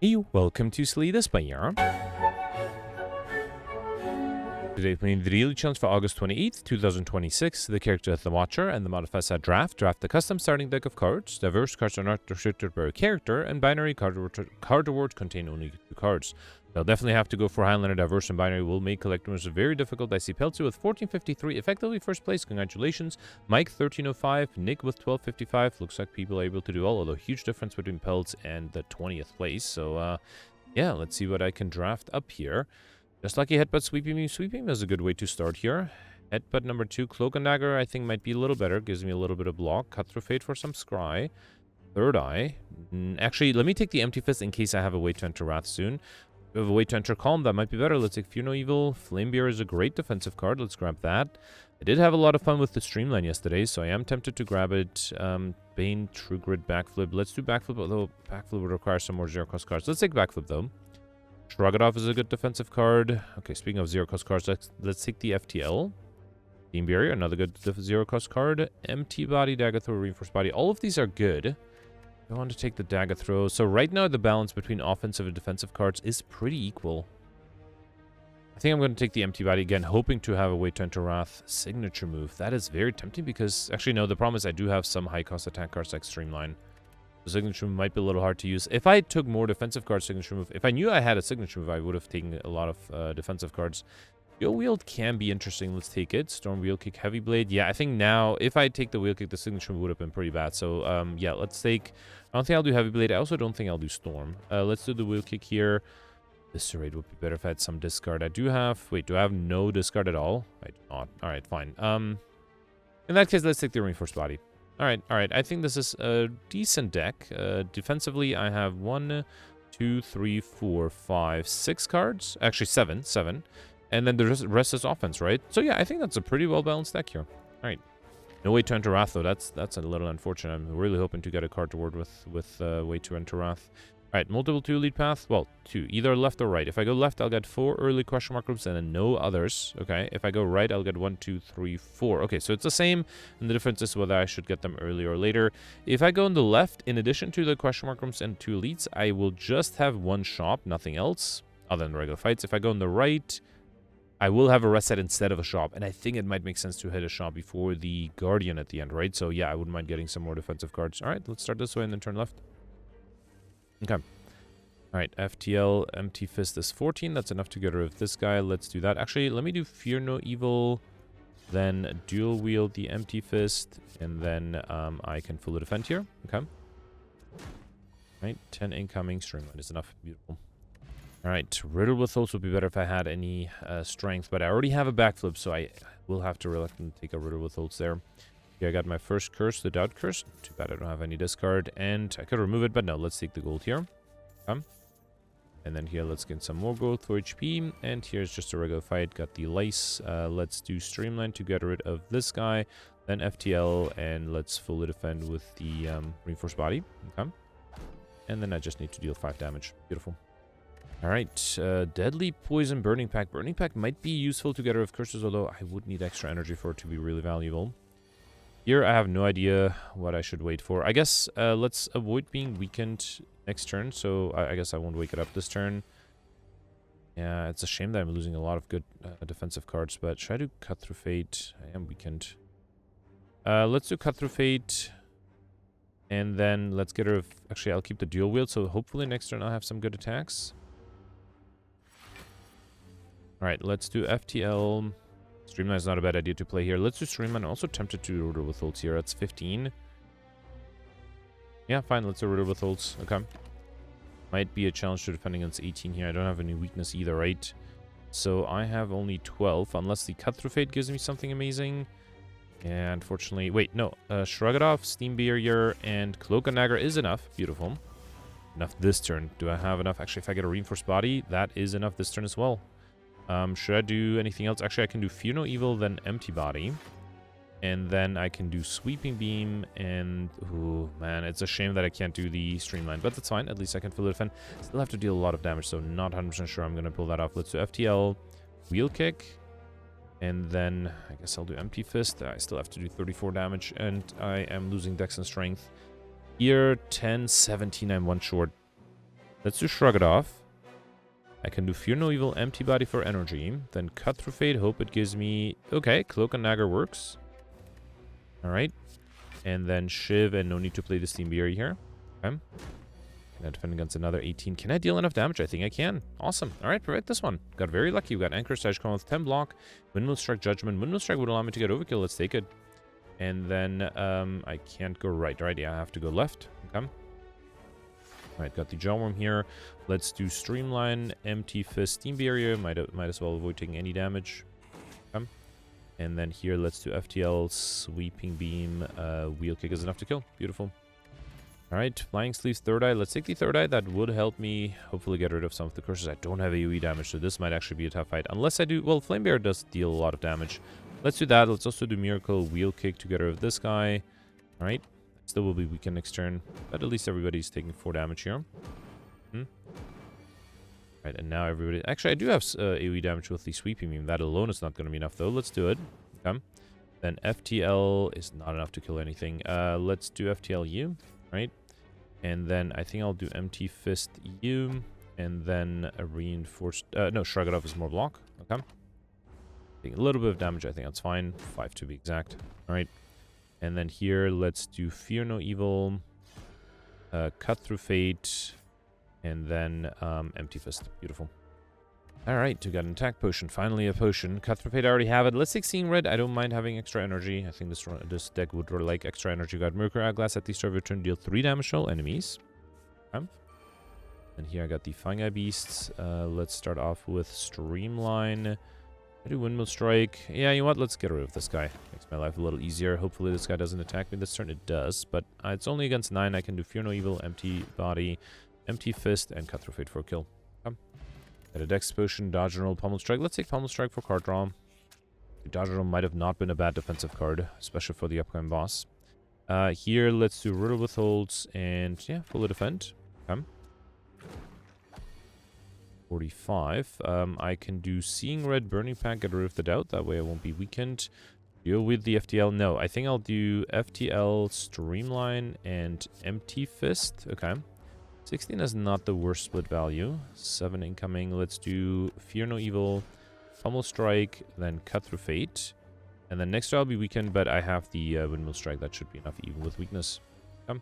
Hey, welcome to Spire. Today playing the daily challenge for August 28th, 2026. The character is the Watcher and the modifiers are draft. Draft the custom starting deck of cards. Diverse cards are not restricted per character, and binary card awards contain only 2 cards. They'll definitely have to go for Highlander. Diverse and binary will make collectors very difficult. I see Peltzy with 1453, effectively first place. Congratulations. Mike 1305, Nick with 1255. Looks like people are able to do all, although huge difference between Peltz and the 20th place. So, yeah, let's see what I can draft up here. Just lucky headbutt, sweeping beam. Sweeping is a good way to start here. Headbutt number 2, cloak and dagger, I think might be a little better. Gives me a little bit of block. Cut through fate for some scry. Third eye. Actually, let me take the empty fist in case I have a way to enter wrath soon. If we have a way to enter calm, that might be better. Let's take Fear No Evil. Flamebearer is a great defensive card. Let's grab that. I did have a lot of fun with the streamline yesterday, so I am tempted to grab it. Bane, True Grit, Backflip. Let's do Backflip, although Backflip would require some more zero-cost cards. Let's take Backflip, though. Shrug It Off is a good defensive card. Okay, speaking of zero-cost cards, let's take the FTL. Team Barrier, another good zero-cost card. Empty Body, Dagger Throw, Reinforced Body. All of these are good. I want to take the Dagger Throw. So right now, the balance between offensive and defensive cards is pretty equal. I think I'm going to take the Empty Body again, hoping to have a way to enter Wrath. Signature move. That is very tempting because... Actually, no, the problem is I do have some high-cost attack cards like Streamline. The signature move might be a little hard to use. If I took more defensive card signature move, if I knew I had a signature move, I would have taken a lot of defensive cards. Dual Wield can be interesting. Let's take it. Storm Wheel Kick, Heavy Blade. Yeah, I think now, if I take the Wheel Kick, the signature move would have been pretty bad. So, yeah, let's take... I don't think I'll do Heavy Blade. I also don't think I'll do Storm. Let's do the Wheel Kick here. Eviscerate would be better if I had some discard. I do have... Wait, do I have no discard at all? I do not. Alright, fine. In that case, let's take the Reinforced Body. Alright. I think this is a decent deck. Defensively, I have 1, 2, 3, 4, 5, 6 cards. Actually, 7. And then the rest is offense, right? So yeah, I think that's a pretty well-balanced deck here. Alright. No way to enter Wrath, though. That's a little unfortunate. I'm really hoping to get a card toward with way to enter Wrath. Alright, multiple 2 lead path. Well, 2. Either left or right. If I go left, I'll get 4 early question mark groups and then no others. Okay. If I go right, I'll get 1, 2, 3, 4. Okay, so it's the same. And the difference is whether I should get them early or later. If I go on the left, in addition to the question mark rooms and 2 elites, I will just have 1 shop, nothing else, other than regular fights. If I go on the right, I will have a rest set instead of a shop. And I think it might make sense to hit a shop before the Guardian at the end, right? So yeah, I wouldn't mind getting some more defensive cards. Alright, let's start this way and then turn left. Okay. Alright, FTL, Empty Fist is 14. That's enough to get rid of this guy. Let's do that. Actually, let me do Fear No Evil, then Dual Wield the Empty Fist, and then I can fully defend here. Okay. Alright, 10 incoming. Streamline is enough. Beautiful. Alright, Riddle with Holes would be better if I had any strength, but I already have a backflip, so I will have to reluctantly take a Riddle with Holes there. Here I got my first curse, the Doubt Curse. Too bad I don't have any discard, and I could remove it, but no, let's take the gold here. Okay. And then here, let's get some more gold for HP. And here's just a regular fight. Got the Lice. Let's do Streamline to get rid of this guy. Then FTL, and let's fully defend with the Reinforced Body. Okay. And then I just need to deal 5 damage. Beautiful. Alright, Deadly Poison Burning Pack. Burning Pack might be useful to get rid of curses, although I would need extra energy for it to be really valuable. Here, I have no idea what I should wait for. I guess let's avoid being weakened next turn, so I guess I won't wake it up this turn. Yeah, it's a shame that I'm losing a lot of good defensive cards, but should I do Cut Through Fate? I am weakened. Let's do Cut Through Fate, and then let's get rid of... Actually, I'll keep the Dual Wield, so hopefully next turn I'll have some good attacks. Alright, let's do FTL. Streamline is not a bad idea to play here. Let's do Streamline. I'm also tempted to Riddle with Holds here. That's 15. Yeah, fine. Let's do Riddle with Holds. Okay. Might be a challenge to defend against 18 here. I don't have any weakness either, right? So I have only 12, unless the Cut Through Fate gives me something amazing. And unfortunately... Wait, no. Shrug It Off, Steam Barrier, and Cloak and Dagger is enough. Beautiful. Enough this turn. Do I have enough? Actually, if I get a Reinforced Body, that is enough this turn as well. Should I do anything else? Actually, I can do Fear No Evil, then Empty Body. And then I can do Sweeping Beam, and... Ooh, man, it's a shame that I can't do the Streamline, but that's fine. At least I can fully defend. Still have to deal a lot of damage, so not 100% sure I'm going to pull that off. Let's do FTL, Wheel Kick, and then I guess I'll do Empty Fist. I still have to do 34 damage, and I am losing Dex and Strength. Here, 10, 17, I'm 1 short. Let's do Shrug It Off. I can do Fear No Evil, Empty Body for energy. Then Cut Through Fate, hope it gives me... Okay, Cloak and Dagger works. Alright. And then Shiv, and no need to play the Steam Beery here. Okay. Can I defend against another 18? Can I deal enough damage? I think I can. Awesome. Alright, perfect this one. Got very lucky. We got Anchor Stage Call with 10 block. Windmill Strike Judgment. Windmill Strike would allow me to get Overkill. Let's take it. And then I can't go right. Right, yeah, I have to go left. Okay. Alright, got the Jawworm here. Let's do Streamline, Empty Fist, Steam Barrier. Might as well avoid taking any damage. Okay. And then here, let's do FTL, Sweeping Beam, Wheel Kick is enough to kill. Beautiful. Alright, Flying Sleeves, Third Eye. Let's take the Third Eye. That would help me hopefully get rid of some of the curses. I don't have AoE damage, so this might actually be a tough fight. Unless I do... Well, Flame Bear does deal a lot of damage. Let's do that. Let's also do Miracle, Wheel Kick to get rid of this guy. Alright. Still will be weakened next turn, but at least everybody's taking 4 damage here. Right, and now everybody... Actually, I do have AoE damage with the Sweeping Beam. That alone is not going to be enough, though. Let's do it. Okay. Then FTL is not enough to kill anything. Let's do FTL U, right? And then I think I'll do Empty Fist U, and then a Reinforced... no, Shrug It Off is more block. Okay. A little bit of damage, I think that's fine. 5 to be exact. All right. And then here, let's do Fear No Evil, Cut Through Fate, and then Empty Fist. Beautiful. Alright, we got an attack potion. Finally a potion. Cut Through Fate, I already have it. Let's take Seeing Red. I don't mind having extra energy. I think this deck would like extra energy. We got Mercury Hourglass at the start of your turn. Deal 3 damage to all enemies. Okay. And here I got the Fungi Beasts. Let's start off with Streamline. I do Windmill Strike. Yeah, you know what? Let's get rid of this guy. Makes my life a little easier. Hopefully this guy doesn't attack me this turn. It does, but it's only against 9. I can do Fear No Evil, Empty Body, Empty Fist, and Cut Through Fate for a kill. Okay. Got a Dex Potion, Dodge and Roll, Pummel Strike. Let's take Pummel Strike for card draw. Dodge and Roll might have not been a bad defensive card, especially for the upcoming boss. Here, let's do Riddle Withholds, and yeah, fully defend. Okay. 45. I can do Seeing Red, Burning Pack, get rid of the doubt. That way I won't be weakened. Deal with the FTL. No, I think I'll do FTL, Streamline, and Empty Fist. Okay. 16 is not the worst split value. 7 incoming. Let's do Fear No Evil, Pummel Strike, then Cut Through Fate. And then next I'll be weakened, but I have the Windmill Strike. That should be enough even with weakness. Okay.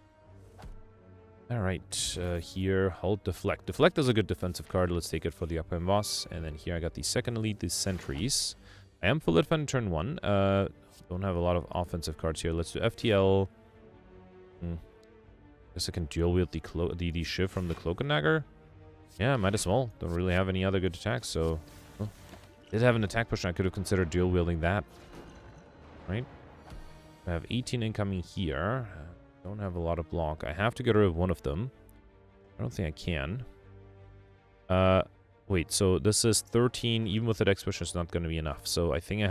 Alright, here, Halt Deflect. Deflect is a good defensive card. Let's take it for the upcoming boss. And then here I got the second elite, the Sentries. I am full defend turn 1. Don't have a lot of offensive cards here. Let's do FTL. Guess I can dual wield the Shiv from the Cloak and Dagger. Yeah, might as well. Don't really have any other good attacks, so... Well, did have an attack push, and I could have considered dual wielding that. Right? I have 18 incoming here. Don't have a lot of block. I have to get rid of one of them. I don't think I can. Wait, so this is 13. Even with the Dex Potion, it's not going to be enough. So I think I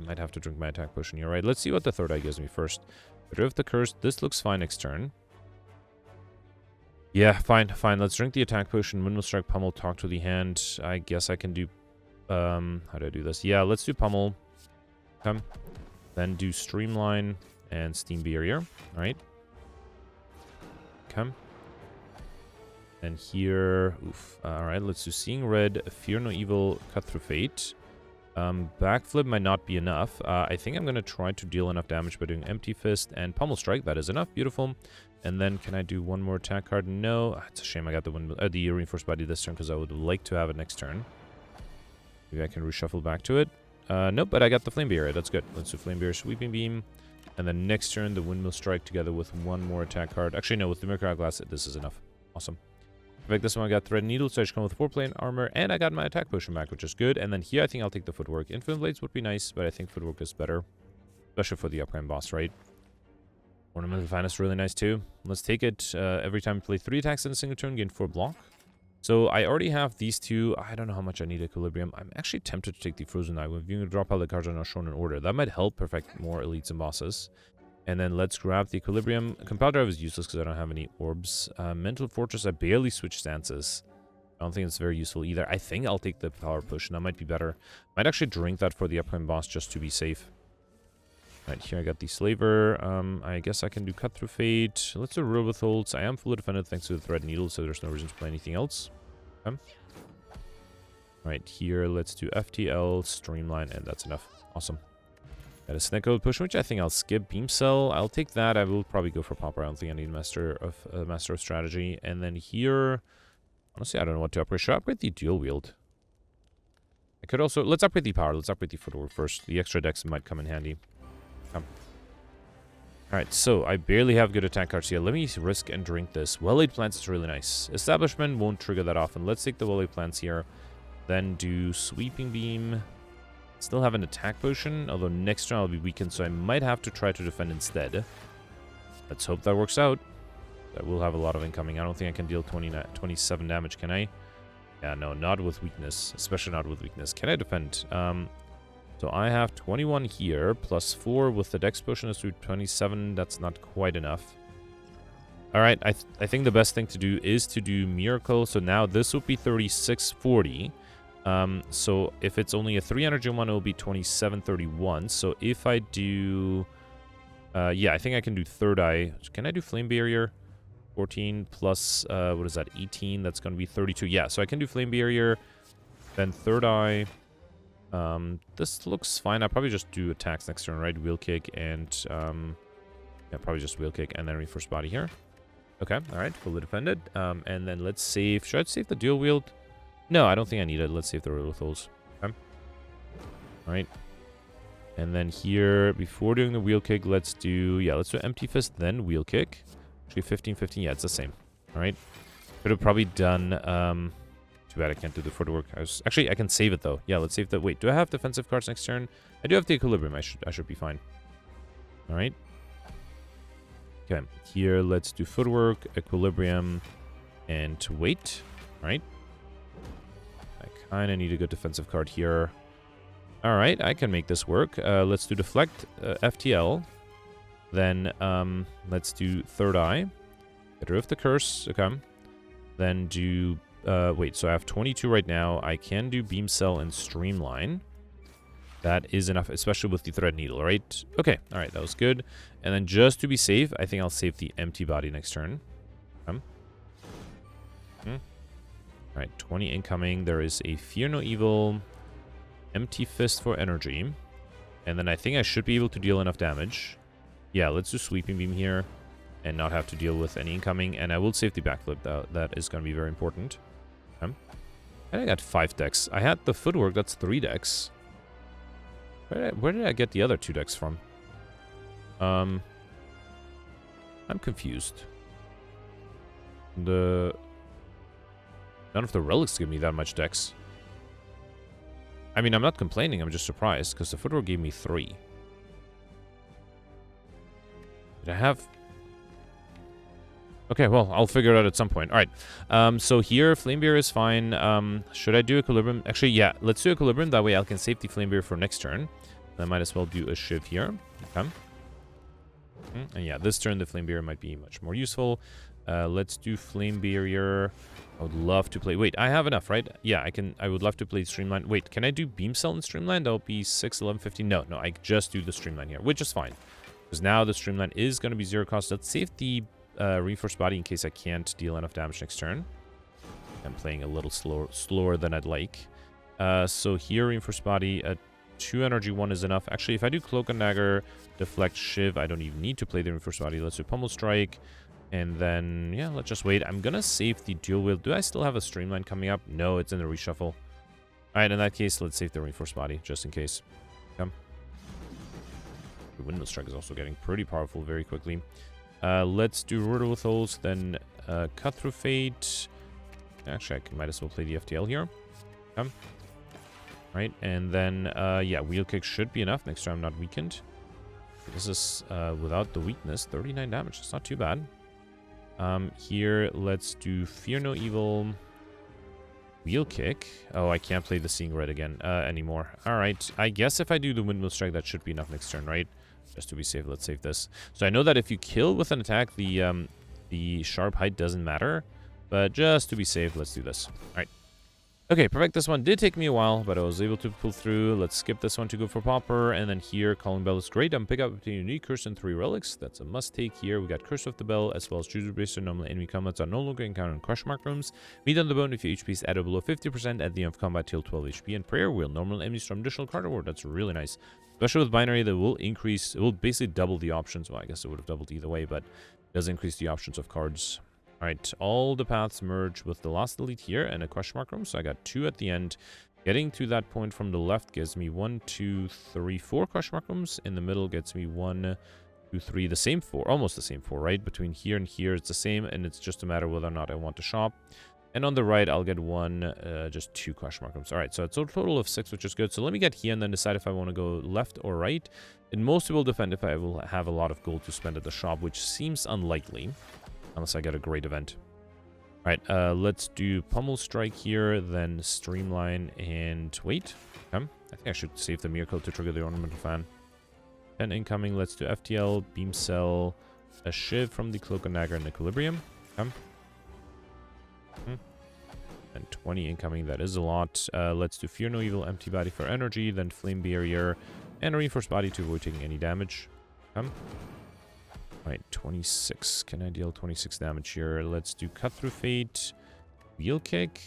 might have to drink my attack potion here, right? Let's see what the Third Eye gives me first. Get rid of the Curse. This looks fine next turn. Yeah, fine. Let's drink the attack potion. Windmill Strike, Pummel, talk to the hand. I guess I can do... how do I do this? Yeah, let's do Pummel. Okay. Then do Streamline and Steam Barrier. All right. Okay. And here, alright, let's do Seeing Red, Fear No Evil, Cut Through Fate. Backflip might not be enough. I think I'm going to try to deal enough damage by doing Empty Fist and Pummel Strike. That is enough. Beautiful. And then can I do one more attack card? No. It's a shame I got the Reinforced Body this turn because I would like to have it next turn. Maybe I can reshuffle back to it. Nope, but I got the Flame Barrier. That's good. Let's do Flame Barrier, Sweeping Beam. And then next turn, the Windmill Strike together with one more attack card. Actually, no, with the Mercury Hourglass, this is enough. Awesome. Perfect. This one I got Thread Needle, so I just come with 4-plane armor, and I got my attack potion back, which is good. And then here, I think I'll take the Footwork. Infinite Blades would be nice, but I think Footwork is better. Especially for the upcoming boss, right? Ornament of the Finest is really nice, too. Let's take it. Every time you play 3 attacks in a single turn, gain 4 block. So I already have these 2. I don't know how much I need Equilibrium. I'm actually tempted to take the Frozen Eye. When viewing the drop out, the cards are not shown in order. That might help perfect more elites and bosses. And then let's grab the Equilibrium. Compile Drive is useless because I don't have any orbs. Mental Fortress, I barely switch stances. I don't think it's very useful either. I think I'll take the Power Push, and that might be better. Might actually drink that for the upcoming boss just to be safe. Right, here I got the Slaver. I guess I can do Cut Through Fate. Let's do Riddle Withholds. I am fully defended thanks to the Thread Needle, so there's no reason to play anything else. Okay. Right, here let's do FTL, Streamline, and that's enough. Awesome. Got a Snake Code Push, which I think I'll skip. Beam Cell, I'll take that. I will probably go for Popper. I don't think I need Master of Strategy. And then here, honestly, I don't know what to upgrade. Should I upgrade the Dual Wield? I could also, let's upgrade the Power. Let's upgrade the Footwork first. The extra decks might come in handy. Alright, so I barely have good attack cards here. Let me risk and drink this. Well-laid plants is really nice. Establishment won't trigger that often. Let's take the well-laid plants here. Then do Sweeping Beam. Still have an attack potion, although next turn I'll be weakened, so I might have to try to defend instead. Let's hope that works out. I will have a lot of incoming. I don't think I can deal 27 damage, can I? Yeah, no, not with weakness. Especially not with weakness. Can I defend? So I have 21 here, plus 4 with the Dex potion is to 27. That's not quite enough. Alright, I think the best thing to do is to do Miracle. So now this would be 3640. So if it's only a 3 energy one, it will be 2731. So if I do... yeah, I think I can do Third Eye. Can I do Flame Barrier? 14 plus, what is that, 18? That's going to be 32. Yeah, so I can do Flame Barrier, then Third Eye. This looks fine. I'll probably just do attacks next turn, right? Wheel Kick and, yeah, probably just Wheel Kick and then Reinforced Body here. Okay, alright, fully defended. And then let's save, should I save the Dual Wield? No, I don't think I need it. Let's save the Riddle Withholds. Okay. Alright. And then here, before doing the Wheel Kick, let's do Empty Fist, then Wheel Kick. Actually, 15, 15, yeah, it's the same. Alright. Could have probably done, too bad I can't do the footwork. Actually, I can save it, though. Yeah, let's save that. Wait, do I have defensive cards next turn? I do have the Equilibrium. I should be fine. Alright. Okay, here, let's do footwork, Equilibrium, and wait. Alright. I kind of need a good defensive card here. Alright, I can make this work. Let's do Deflect, FTL. Then, let's do Third Eye. Get rid of the Curse. Okay. Then do... wait, so I have 22 right now. I can do Beam Cell and Streamline. That is enough, especially with the Thread Needle, right? Okay, alright, that was good. And then just to be safe, I think I'll save the Empty Body next turn. Alright, 20 incoming. There is a Fear No Evil, Empty Fist for energy. And then I think I should be able to deal enough damage. Yeah, let's do Sweeping Beam here and not have to deal with any incoming. And I will save the backflip. That is going to be very important. And I got 5 decks. I had the footwork. That's 3 decks. Where did I get the other 2 decks from? I'm confused. None of the relics give me that much decks. I mean, I'm not complaining. I'm just surprised because the footwork gave me 3. Did I have... Okay, well, I'll figure it out at some point. All right. So here, Flame Beer is fine. Should I do Equilibrium? Actually, yeah. Let's do Equilibrium. That way I can save the Flame Beer for next turn. I might as well do a Shiv here. Okay. And yeah, this turn the Flame Barrier might be much more useful. Let's do Flame Barrier. I would love to play... Wait, I have enough, right? Yeah, I can. I would love to play Streamline. Wait, can I do Beam Cell and Streamline? That'll be 6, 11, 15. No, I just do the Streamline here, which is fine. Because now the Streamline is going to be 0 cost. Let's save the Reinforced Body in case I can't deal enough damage next turn. I'm playing a little slower than I'd like. So here, Reinforced Body... 2 energy 1 is enough. Actually, if I do Cloak and Dagger, Deflect, Shiv, I don't even need to play the Reinforced Body. Let's do Pummel Strike. And then, yeah, let's just wait. I'm going to save the Dual Wield. Do I still have a Streamline coming up? No, it's in the reshuffle. Alright, in that case, let's save the Reinforced Body, just in case. Come. The Windmill Strike is also getting pretty powerful very quickly. Let's do Riddle Withholds, then Cut Through Fate. Actually, I might as well play the FTL here. Come. Right, and then, yeah, Wheel Kick should be enough. Next turn I'm not weakened. This is, without the weakness, 39 damage. It's not too bad. Here, let's do Fear No Evil. Wheel Kick. Oh, I can't play the Seeing Red again, anymore. Alright, I guess if I do the Windmill Strike, that should be enough next turn, right? Just to be safe, let's save this. So I know that if you kill with an attack, the sharp height doesn't matter. But just to be safe, let's do this. Alright. Okay, perfect. This one did take me a while, but I was able to pull through. Let's skip this one to go for Pauper. And then here, Calling Bell is great. I'm pick up a unique curse and 3 relics. That's a must-take here. We got Curse of the Bell, as well as Juju Bracer. Normal enemy combats are no longer encountered in Crush Mark rooms. Meat on the bone if your HP is added below 50% at the end of combat till 12 HP. And Prayer Wheel, normal enemies from additional card reward. That's really nice. Especially with Binary, that will increase, it will basically double the options. Well, I guess it would have doubled either way, but it does increase the options of cards. Alright, all the paths merge with the last elite here and a question mark room. So I got 2 at the end. Getting to that point from the left gives me 1, 2, 3, 4 question mark rooms. In the middle gets me 1, 2, 3, the same 4. Almost the same 4, right? Between here and here it's the same, and it's just a matter whether or not I want to shop. And on the right, I'll get 1, just 2 question mark rooms. Alright, so it's a total of 6, which is good. So let me get here and then decide if I want to go left or right. And mostly will depend if I will have a lot of gold to spend at the shop, which seems unlikely. Unless I get a great event. Alright, let's do Pummel Strike here, then Streamline and wait. Okay. I think I should save the Miracle to trigger the Ornamental Fan. 10 incoming, let's do FTL, Beam Cell, a Shiv from the Cloak and Dagger and Equilibrium. Okay. And 20 incoming, that is a lot. Let's do Fear No Evil, Empty Body for energy, then Flame Barrier, and a Reinforced Body to avoid taking any damage. Okay. Alright, 26. Can I deal 26 damage here? Let's do Cut Through Fate, Wheel Kick,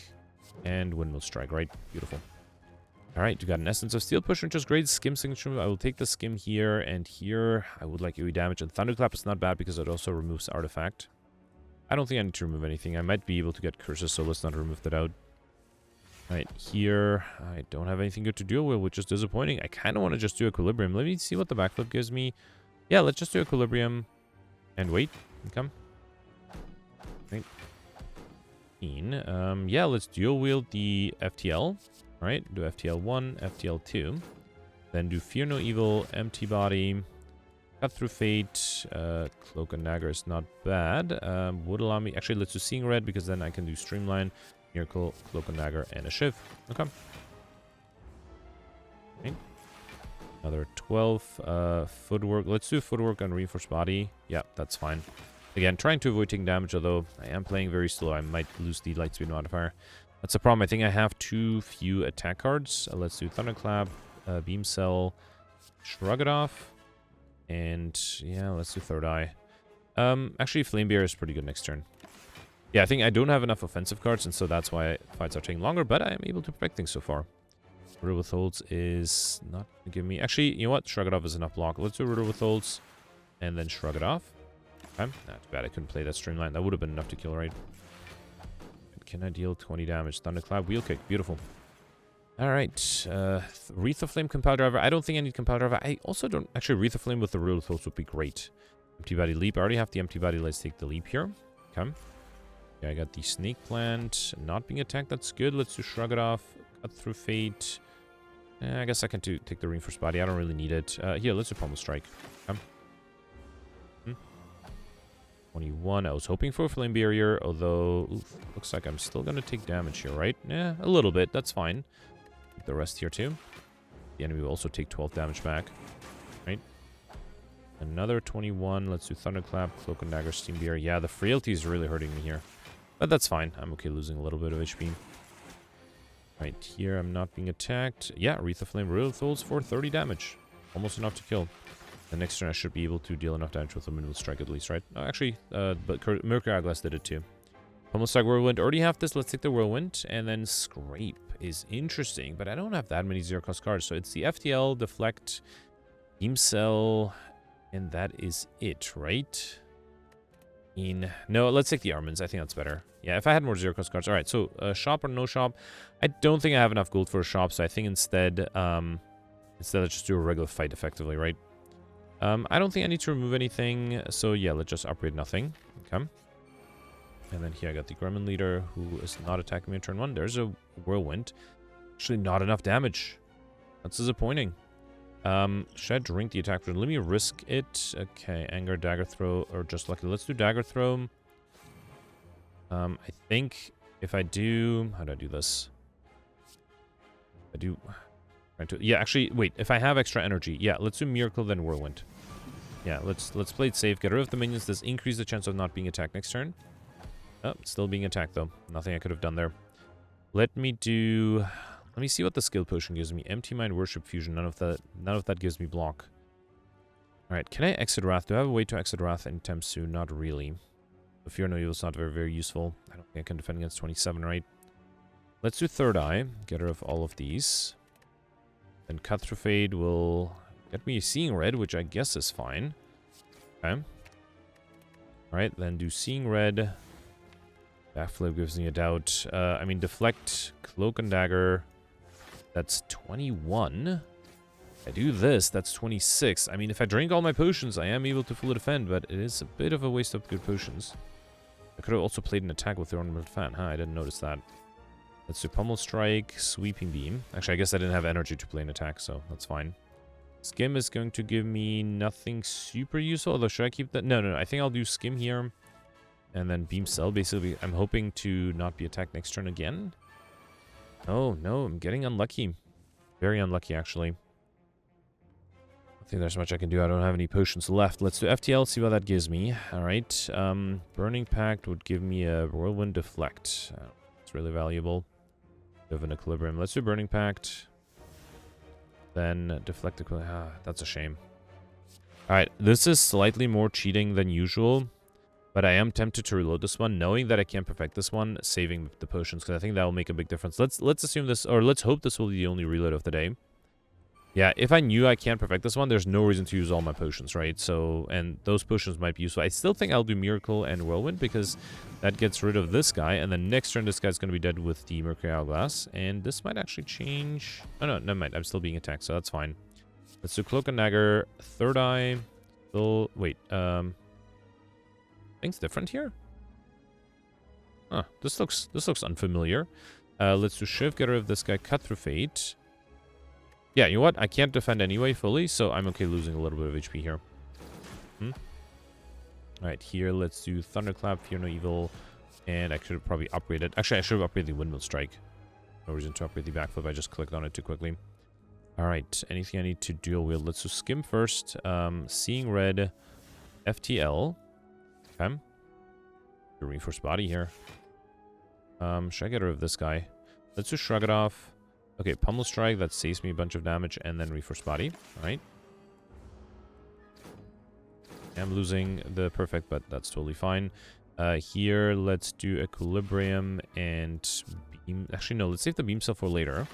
and Windmill Strike, right? Beautiful. Alright, you got an Essence of Steel Push, which is great. Skim Signature, I will take the Skim here, and here I would like AoE damage. And Thunderclap is not bad because it also removes Artifact. I don't think I need to remove anything. I might be able to get Curses, so let's not remove that out. Alright, here I don't have anything good to deal with, which is disappointing. I kind of want to just do Equilibrium. Let me see what the backflip gives me. Yeah, let's just do Equilibrium. And wait, come. 19. Yeah, let's dual wield the FTL. Alright, do FTL 1, FTL 2. Then do Fear No Evil, Empty Body, Cut Through Fate, Cloak and Dagger is not bad. Would allow me, actually let's do Seeing Red because then I can do Streamline, Miracle, Cloak and Dagger, and a Shiv. Okay. Another 12 footwork. Let's do footwork on Reinforced Body. Yeah, that's fine. Again, trying to avoid taking damage, although I am playing very slow. I might lose the Lightspeed modifier. That's the problem. I think I have too few attack cards. Let's do Thunderclap, Beam Cell, Shrug It Off, and yeah, let's do Third Eye. Actually, Flame Bear is pretty good next turn. Yeah, I think I don't have enough offensive cards, and so that's why fights are taking longer, but I am able to protect things so far. Riddle Withholds is not going to give me... Actually, you know what? Shrug It Off is enough block. Let's do Riddle Withholds and then Shrug It Off. Okay. Not too bad. I couldn't play that Streamline. That would have been enough to kill, right? Can I deal 20 damage? Thunderclap, Wheel Kick. Beautiful. Alright. Wreath of Flame, Compile Driver. I don't think I need Compile Driver. I also don't... Actually, Wreath of Flame with the Riddle Withholds would be great. Empty Body Leap. I already have the Empty Body. Let's take the Leap here. Okay. Yeah, I got the Snake Plant. Not being attacked. That's good. Let's do Shrug It Off. Cut Through Fate. I guess I can take the Reinforced Body. I don't really need it. Here, let's do Pummel Strike. Okay. 21. I was hoping for a Flame Barrier, although looks like I'm still going to take damage here, right? Yeah, a little bit. That's fine. Take the rest here, too. The enemy will also take 12 damage back. Right? Another 21. Let's do Thunderclap, Cloak and Dagger, Steam Beer. Yeah, the Frailty is really hurting me here. But that's fine. I'm okay losing a little bit of HP. Right here, I'm not being attacked. Yeah, Wreath of Flame, Riddle Withholds for 30 damage. Almost enough to kill. The next turn, I should be able to deal enough damage with a Minimal Strike at least, right? Actually, but Mercury Hourglass did it too. Pummel Strike, Whirlwind. Already have this. Let's take the Whirlwind. And then Scrape is interesting, but I don't have that many zero-cost cards. So it's the FTL, Deflect, Beam Cell, and that is it, right? No, let's take the Armaments. I think that's better. Yeah, if I had more zero-cost cards. All right, so shop or no shop? I don't think I have enough gold for a shop, so I think instead let's just do a regular fight effectively, right? I don't think I need to remove anything, so yeah, let's just upgrade nothing. Okay. And then here I got the Gremlin Leader, who is not attacking me on turn 1. There's a Whirlwind. Actually, not enough damage. That's disappointing. Should I drink the attack? Let me risk it. Okay, Anger, Dagger Throw, or just Lucky. Let's do Dagger Throw. I think if I do... How do I do this? I do... Yeah, actually, wait. If I have extra energy, yeah, let's do Miracle, then Whirlwind. Yeah, let's play it safe. Get rid of the minions. This increase the chance of not being attacked next turn. Oh, still being attacked, though. Nothing I could have done there. Let me do... Let me see what the skill potion gives me. Empty Mind, Worship, Fusion. None of that gives me block. Alright, can I exit Wrath? Do I have a way to exit Wrath anytime soon? Not really. The Fear No Evil is not very, very useful. I don't think I can defend against 27, right? Let's do Third Eye. Get rid of all of these. Then Cut Through Fade will get me Seeing Red, which I guess is fine. Okay. Alright, then do Seeing Red. Backflip gives me a doubt. I mean, Deflect, Cloak and Dagger. That's 21. I do this, that's 26. I mean, if I drink all my potions, I am able to fully defend, but it is a bit of a waste of good potions. I could have also played an attack with the Ornamental Fan, huh? I didn't notice that. Let's do Pummel Strike, Sweeping Beam. Actually, I guess I didn't have energy to play an attack, so that's fine. Skim is going to give me nothing super useful, although should I keep that? No, I think I'll do Skim here. And then Beam Cell, basically. I'm hoping to not be attacked next turn again. Oh, no, I'm getting unlucky. Very unlucky, actually. I think there's much I can do. I don't have any potions left. Let's do FTL, see what that gives me. Alright. Burning Pact would give me a Whirlwind Deflect. It's really valuable. Bit of an Equilibrium. Let's do Burning Pact. Then Deflect Equilibrium. That's a shame. Alright, this is slightly more cheating than usual. But I am tempted to reload this one, knowing that I can't perfect this one, saving the potions, because I think that will make a big difference. Let's assume this, or let's hope this will be the only reload of the day. Yeah, if I knew I can't perfect this one, there's no reason to use all my potions, right? So, and those potions might be useful. I still think I'll do Miracle and Whirlwind, because that gets rid of this guy, and then next turn this guy's going to be dead with the Mercury Hourglass, and this might actually change... Oh no, never mind, I'm still being attacked, so that's fine. Let's do Cloak and Dagger, Third Eye, still... Wait, things different here? Huh, this looks unfamiliar. Let's do Shiv, get rid of this guy, Cut Through Fate. Yeah, you know what? I can't defend anyway fully, so I'm okay losing a little bit of HP here. Alright, here let's do Thunderclap, Fear No Evil, and I should have probably upgraded. Actually, I should have upgraded the Windmill Strike. No reason to upgrade the Backflip, I just clicked on it too quickly. Alright, anything I need to dual wield? Let's do Skim first. Seeing Red, FTL. Okay. Reinforced Body here. Should I get rid of this guy? Let's just shrug it off. Okay, Pummel Strike, that saves me a bunch of damage, and then Reinforced Body. Alright. I'm losing the perfect, but that's totally fine. Here, let's do Equilibrium and Beam. Actually, no, let's save the Beam Cell for later.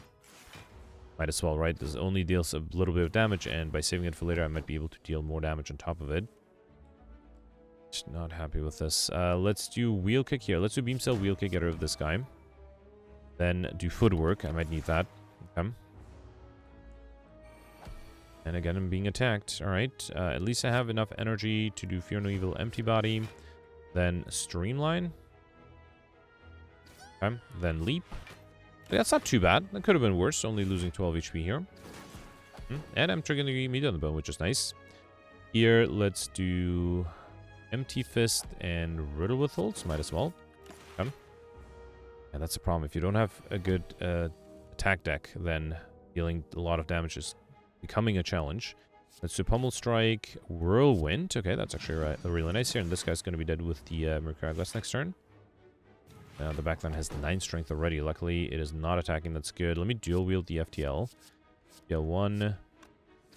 Might as well, right? This only deals a little bit of damage, and by saving it for later, I might be able to deal more damage on top of it. Just not happy with this. Let's do Wheel Kick here. Let's do Beam Cell, Wheel Kick, get rid of this guy. Then do Footwork. I might need that. Okay. And again, I'm being attacked. Alright. At least I have enough energy to do Fear No Evil, Empty Body. Then Streamline. Okay. Then Leap. That's not too bad. That could have been worse. Only losing 12 HP here. And I'm triggering the Meat on the Bone, which is nice. Here, let's do Empty Fist and Riddle Withholds. Might as well. Okay. And that's a problem. If you don't have a good attack deck, then dealing a lot of damage is becoming a challenge. Let's do Pummel Strike, Whirlwind. Okay, that's actually really nice here. And this guy's going to be dead with the Mercury Hourglass next turn. The backline has 9 strength already. Luckily, it is not attacking. That's good. Let me dual wield the FTL. FTL 1,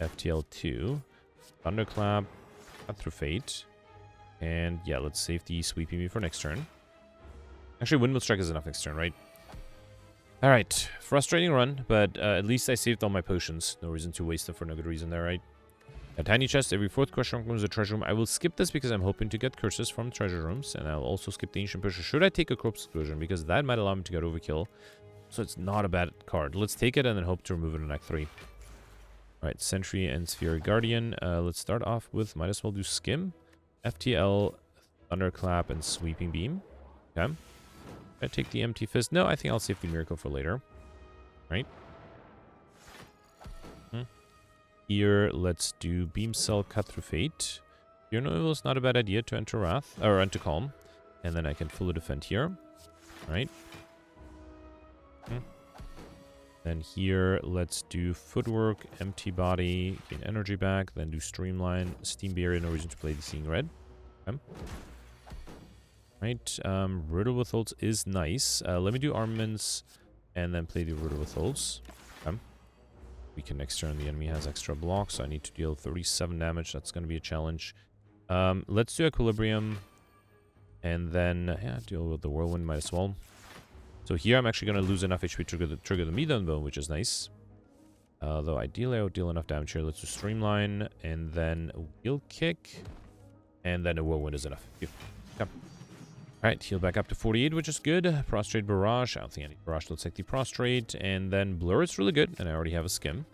FTL 2, Thunderclap, Cut Through Fate. And yeah, let's save the Sweeping Me for next turn. Actually, Windmill Strike is enough next turn, right? Alright, frustrating run, but at least I saved all my potions. No reason to waste them for no good reason there, right? A tiny chest, every 4th question mark comes a treasure room. I will skip this because I'm hoping to get curses from treasure rooms, and I'll also skip the Ancient Pusher. Should I take a Corpse Explosion? Because that might allow me to get overkill. So it's not a bad card. Let's take it and then hope to remove it in Act 3. Alright, Sentry and Sphere Guardian. Let's start off with, might as well do Skim, FTL, Thunderclap, and Sweeping Beam. Okay. I take the Empty Fist. No, I think I'll save the Miracle for later. Right? Here, let's do Beam Cell, Cut Through Fate. Fear No Evil is not a bad idea to enter Wrath, or enter Calm. And then I can fully defend here. Right? Then here, let's do Footwork, Empty Body, gain energy back, then do Streamline, Steam Barrier, no reason to play the Seeing Red. Okay. Right, Riddle Withholds is nice. Let me do Armaments, and then play the Riddle with Holes. Okay. We can next turn. The enemy has extra blocks, so I need to deal 37 damage. That's going to be a challenge. Let's do Equilibrium, and then yeah, deal with the Whirlwind. Might as well. So here I'm actually going to lose enough HP to trigger the Medan Bone, which is nice. Though ideally I would deal enough damage here. Let's do Streamline, and then a Wheel Kick, and then a Whirlwind is enough. Come. Alright, heal back up to 48, which is good. Prostrate Barrage. I don't think I need Barrage. Let's take the Prostrate, and then Blur is really good, and I already have a Skim.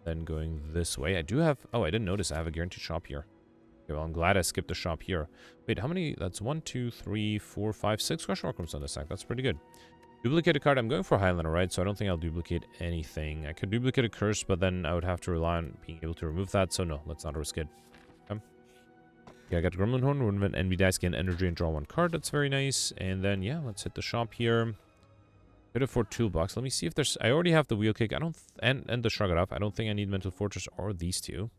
Then going this way, I do have... Oh, I didn't notice I have a guaranteed shop here. Okay, well, I'm glad I skipped the shop here. Wait, how many? That's 1, 2, 3, 4, 5, 6 question mark rooms on this deck. That's pretty good. Duplicate a card. I'm going for Highlander, right? So I don't think I'll duplicate anything. I could duplicate a Curse, but then I would have to rely on being able to remove that. So no, let's not risk it. Okay. Yeah, I got Gremlin Horn. When enemy dice, gain energy and draw 1 card. That's very nice. And then, yeah, let's hit the shop here. Could afford toolbox. Let me see if there's... I already have the Wheel Kick. I don't... And the Shrug It Off. I don't think I need Mental Fortress or these two.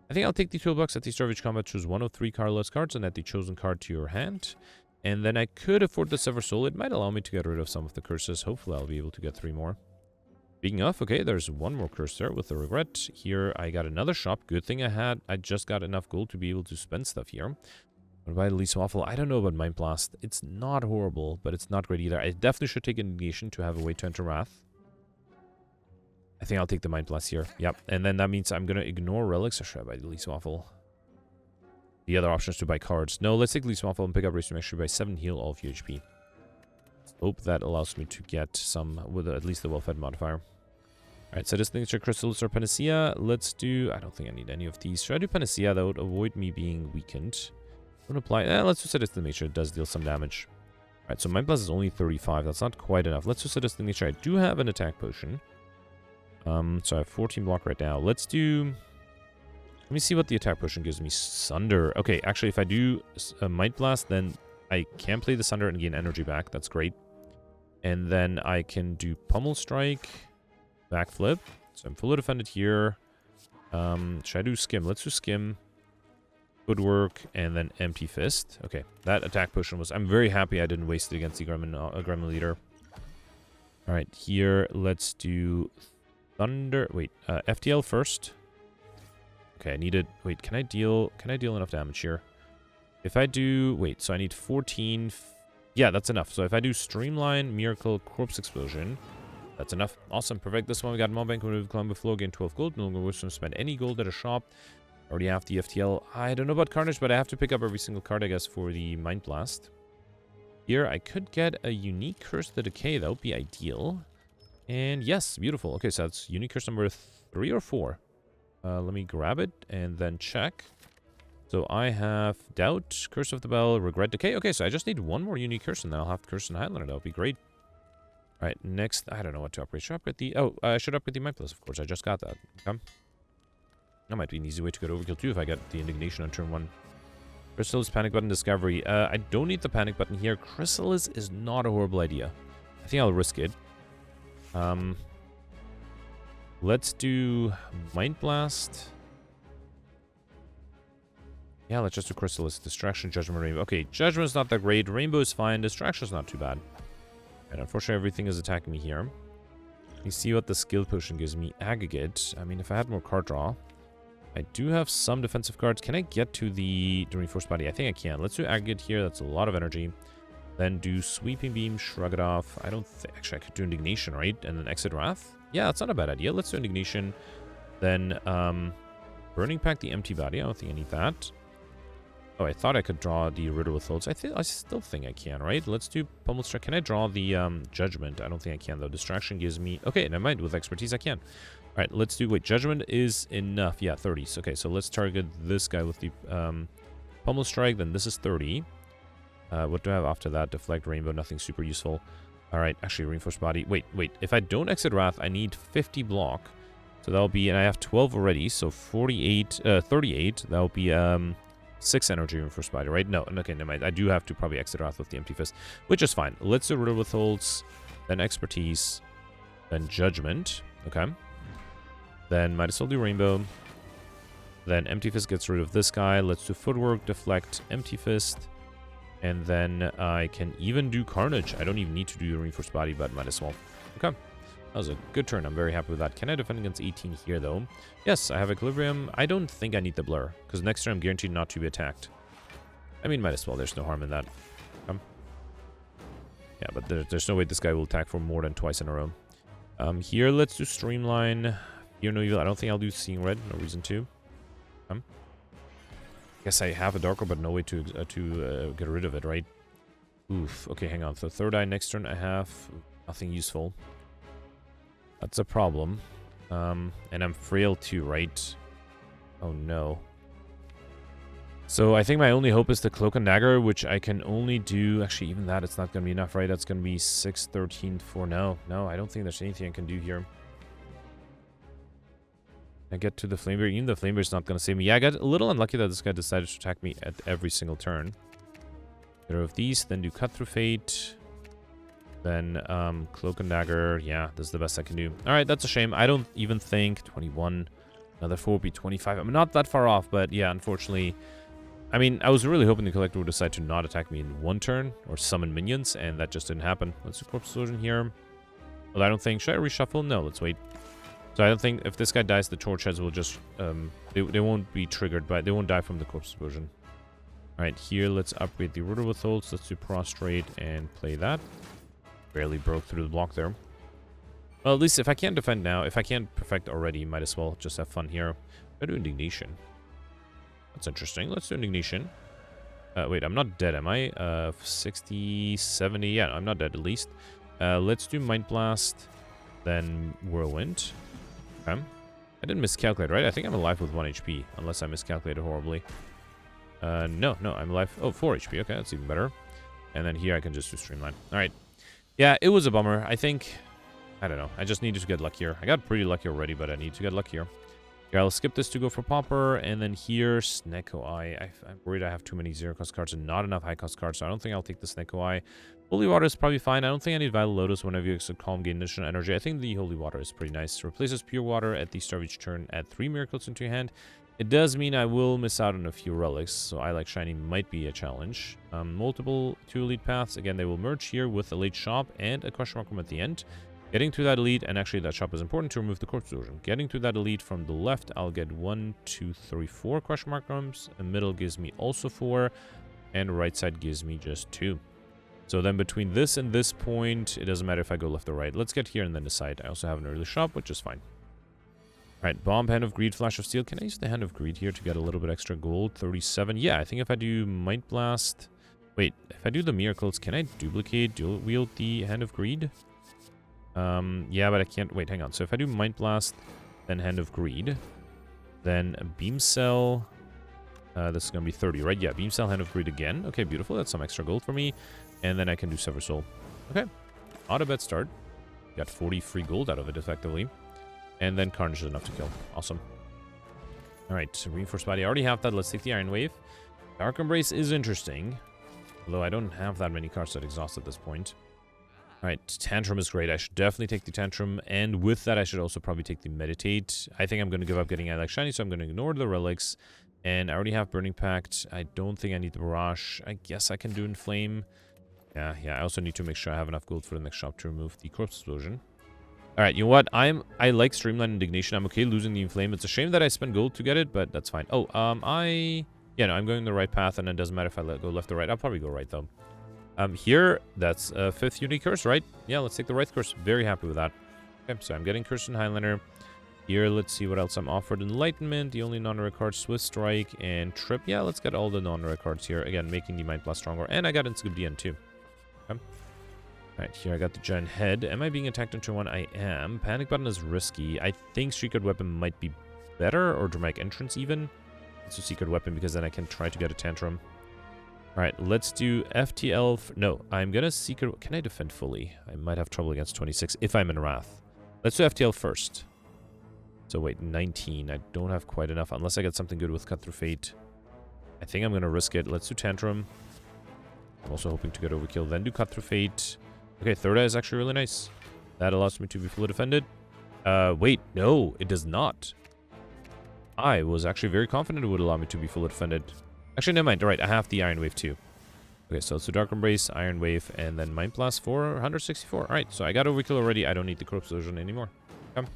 I think I'll take the toolbox at the start of each combat, choose 1 of 3 cardless cards, and add the chosen card to your hand. And then I could afford the Sever Soul. It might allow me to get rid of some of the curses. Hopefully I'll be able to get 3 more. Speaking of, okay, there's 1 more curse there with the Regret. Here I got another shop. Good thing I just got enough gold to be able to spend stuff here. What about Elise Waffle? I don't know about Mind Blast. It's not horrible, but it's not great either. I definitely should take a negation to have a way to enter Wrath. I think I'll take the Mind Blast here. Yep. And then that means I'm going to ignore Relics, or should I buy the Elise Waffle? The other option is to buy cards. No, let's take Elise Waffle and pick up Race to make sure by 7 heal all of your HP. Hope that allows me to get some with at least the well-fed modifier. Alright, so this signature Crystals or Panacea. Let's do... I don't think I need any of these. Should I do Panacea? That would avoid me being weakened. Don't apply... let's just set this to make sure it does deal some damage. Alright, so Mind Blast is only 35. That's not quite enough. Let's just set this to make sure I do have an attack potion. So I have 14 block right now. Let's do... Let me see what the attack potion gives me. Sunder. Okay, actually, if I do a Might Blast, then I can play the Sunder and gain energy back. That's great. And then I can do Pummel Strike, Backflip. So I'm fully defended here. Should I do Skim? Let's do Skim, Footwork, and then Empty Fist. Okay, that attack potion was... I'm very happy I didn't waste it against the Gremlin Leader. Alright, here, let's do... Thunder. Wait, FTL first. Okay, I need it. Wait, can I deal enough damage here? If I do... Wait, so I need 14... Yeah, that's enough. So if I do Streamline, Miracle, Corpse Explosion, that's enough. Awesome, perfect. This one we got Mob Bank, remove Climb Flow, gain 12 gold. No longer wish to spend any gold at a shop. Already have the FTL. I don't know about Carnage, but I have to pick up every single card, I guess, for the Mind Blast. Here, I could get a unique Curse the Decay. That would be ideal. And yes, beautiful. Okay, so that's unique curse number 3 or 4. Let me grab it and then check. So I have Doubt, Curse of the Bell, Regret, Decay. Okay, so I just need 1 more unique curse and then I'll have Curse in Highlander. That would be great. Alright, next, I don't know what to upgrade. Should I upgrade the... Oh, I should upgrade the Mind Blast, of course. I just got that. Okay. That might be an easy way to get Overkill too if I get the Indignation on turn 1. Chrysalis, Panic Button, Discovery. I don't need the Panic Button here. Chrysalis is not a horrible idea. I think I'll risk it. Let's do Mind Blast. Yeah, let's just do Chrysalis. Distraction, Judgment, Rainbow. Okay, Judgment's not that great. Rainbow is fine. Distraction's not too bad. And unfortunately, everything is attacking me here. You see what the skill potion gives me. Aggregate. I mean, if I had more card draw. I do have some defensive cards. Can I get to the Reinforced Body? I think I can. Let's do Aggregate here. That's a lot of energy. Then do Sweeping Beam, Shrug It Off. I don't think... Actually, I could do Indignation, right? And then Exit Wrath? Yeah, that's not a bad idea. Let's do Indignation. Then, Burning Pack, the Empty Body. I don't think I need that. Oh, I thought I could draw the Riddle with Loads. I still think I can, right? Let's do Pummel Strike. Can I draw the Judgment? I don't think I can, though. Distraction gives me... Okay, never mind. With Expertise, I can. All right, let's do... Wait, Judgment is enough. Yeah, 30s. Okay, so let's target this guy with the Pummel Strike. Then this is 30. What do I have after that? Deflect, Rainbow, nothing super useful. Alright, actually, Reinforced Body. Wait. If I don't Exit Wrath, I need 50 block. So that'll be... And I have 12 already, so 38... 38. That'll be 6 energy Reinforced Body, right? No, okay, never mind. I do have to probably Exit Wrath with the Empty Fist, which is fine. Let's do Riddle Withholds, then Expertise, then Judgment. Okay. Then might as well do Rainbow. Then Empty Fist gets rid of this guy. Let's do Footwork, Deflect, Empty Fist. And then I can even do Carnage. I don't even need to do the Reinforced Body, but might as well. Okay. That was a good turn. I'm very happy with that. Can I defend against 18 here, though? Yes, I have Equilibrium. I don't think I need the Blur, because next turn I'm guaranteed not to be attacked. I mean, might as well. There's no harm in that. Yeah, but there's no way this guy will attack for more than twice in a row. Here, let's do Streamline. Here, no evil. I don't think I'll do Seeing Red. No reason to. Guess I have a Darker, but no way to get rid of it, right? Oof. Okay, hang on. So third eye next turn I have nothing useful. That's a problem. And I'm frail too, right? Oh no. So I think my only hope is the Cloak and Dagger, which I can only do... Actually, even that, it's not going to be enough, right? That's going to be 6, 13 for... No, I don't think there's anything I can do here. I get to the Flamebearer. Even the Flamebearer is not going to save me. Yeah, I got a little unlucky that this guy decided to attack me at every single turn. Get rid of these, then do Cut Through Fate. Then Cloak and Dagger. Yeah, this is the best I can do. Alright, that's a shame. I don't even think 21. Another 4 would be 25. I'm not that far off, but yeah, unfortunately... I mean, I was really hoping the Collector would decide to not attack me in one turn or summon minions, and that just didn't happen. Let's do Corpse Explosion here. Well, I don't think... Should I reshuffle? No, let's wait. So I don't think if this guy dies, the Torch Heads will just... They won't be triggered by... They won't die from the Corpse Explosion. Alright, here, let's upgrade the Order Withholds. Let's do Prostrate and play that. Barely broke through the block there. Well, at least if I can't defend now, if I can't perfect already, might as well just have fun here. I'll do Indignation. That's interesting. Let's do Indignation. Wait, I'm not dead, am I? 60, 70. Yeah, I'm not dead at least. Let's do Mind Blast, then Whirlwind. Okay. I didn't miscalculate, right? I think I'm alive with 1 HP, unless I miscalculated horribly. No, I'm alive. Oh, 4 HP. Okay, that's even better. And then here I can just do Streamline. All right. Yeah, it was a bummer. I think... I don't know. I just needed to get luckier. I got pretty lucky already, but I need to get luckier. Here, I'll skip this to go for Pauper. And then here, Snecko Eye. I'm worried I have too many zero-cost cards and not enough high-cost cards, so I don't think I'll take the Snecko Eye. Holy Water is probably fine. I don't think I need Vital Lotus whenever you exit Calm, gain additional energy. I think the Holy Water is pretty nice. Replaces Pure Water at the start of each turn. Add 3 Miracles into your hand. It does mean I will miss out on a few relics, so I like Shiny might be a challenge. Multiple 2 elite paths. Again, they will merge here with a late shop and a question mark room at the end. Getting to that elite, and actually that shop is important to remove the Corpse Explosion. Getting to that elite from the left, I'll get 1, 2, 3, 4 question mark rooms. The middle gives me also 4, and right side gives me just 2. So then between this and this point, it doesn't matter if I go left or right. Let's get here and then decide. I also have an early shop, which is fine. Alright, Bomb, Hand of Greed, Flash of Steel. Can I use the Hand of Greed here to get a little bit extra gold? 37. Yeah, I think if I do Mind Blast... Wait, if I do the Miracles, can I duplicate, dual wield the Hand of Greed? Yeah, but I can't... Wait, hang on. So if I do Mind Blast, then Hand of Greed, then Beam Cell... this is going to be 30, right? Yeah, Beam Cell, Hand of Greed again. Okay, beautiful. That's some extra gold for me. And then I can do Sever Soul. Okay. Not a bad start. Got 40 free gold out of it, effectively. And then Carnage is enough to kill. Awesome. Alright, Reinforced Body. I already have that. Let's take the Iron Wave. Dark Embrace is interesting. Although I don't have that many cards that exhaust at this point. Alright, Tantrum is great. I should definitely take the Tantrum. And with that, I should also probably take the Meditate. I think I'm going to give up getting Eye Like Shiny, so I'm going to ignore the Relics. And I already have Burning Pact. I don't think I need the Barrage. I guess I can do Inflame. Yeah, I also need to make sure I have enough gold for the next shop to remove the Corpse Explosion. Alright, you know what? I like Streamline Indignation. I'm okay losing the Inflame. It's a shame that I spent gold to get it, but that's fine. Oh, yeah, no, I'm going the right path, and it doesn't matter if I go left or right. I'll probably go right, though. Here, that's a 5th unique curse, right? Yeah, let's take the right curse. Very happy with that. Okay, so I'm getting Cursed in Highlander. Here, let's see what else I'm offered. Enlightenment, the only non-rare cards, Swift Strike, and Trip. Yeah, let's get all the non-rare cards here. Again, making the Mind Blast stronger. And I got Inscribe DN, too. Okay. Alright, here I got the Giant Head. Am I being attacked in turn 1? I am. Panic Button is risky. I think Secret Weapon might be better, or Dramatic Entrance even. Let's do Secret Weapon, because then I can try to get a Tantrum. Alright, let's do FTL. No, I'm gonna Secret... Can I defend fully? I might have trouble against 26 if I'm in Wrath. Let's do FTL first. So wait, 19. I don't have quite enough, unless I get something good with Cut Through Fate. I think I'm gonna risk it. Let's do Tantrum. I'm also hoping to get Overkill, then do Cut Through Fate. Okay, third eye is actually really nice. That allows me to be fully defended. Wait, no, it does not. I was actually very confident it would allow me to be fully defended. Actually, never mind. Alright, I have the Iron Wave too. Okay, so it's a Dark Embrace, Iron Wave, and then Mind Blast for 164. Alright, so I got Overkill already. I don't need the Corpse Illusion anymore. Okay.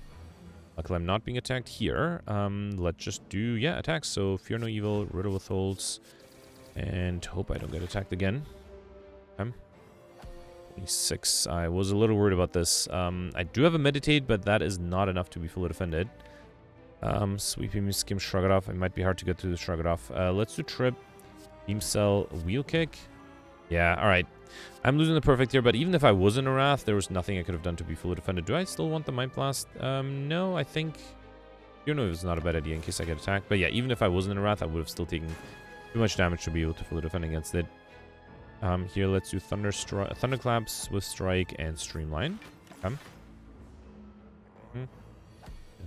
Luckily, I'm not being attacked here. Let's just do, yeah, attacks. So Fear No Evil, Riddle Withholds, and hope I don't get attacked again. Okay. 26. I was a little worried about this. I do have a Meditate, but that is not enough to be fully defended. Sweeping Skim, Shrug It Off. It might be hard to get through the Shrug It Off. Let's do Trip, Beam Cell, Wheel Kick. Yeah, alright. I'm losing the perfect here, but even if I was in a Wrath, there was nothing I could have done to be fully defended. Do I still want the Mind Blast? No, I think... You know, it's not a bad idea in case I get attacked. But yeah, even if I wasn't in a Wrath, I would have still taken too much damage to be able to fully defend against it. Here, let's do Thunderclap, Swift Strike, and Streamline. Okay. And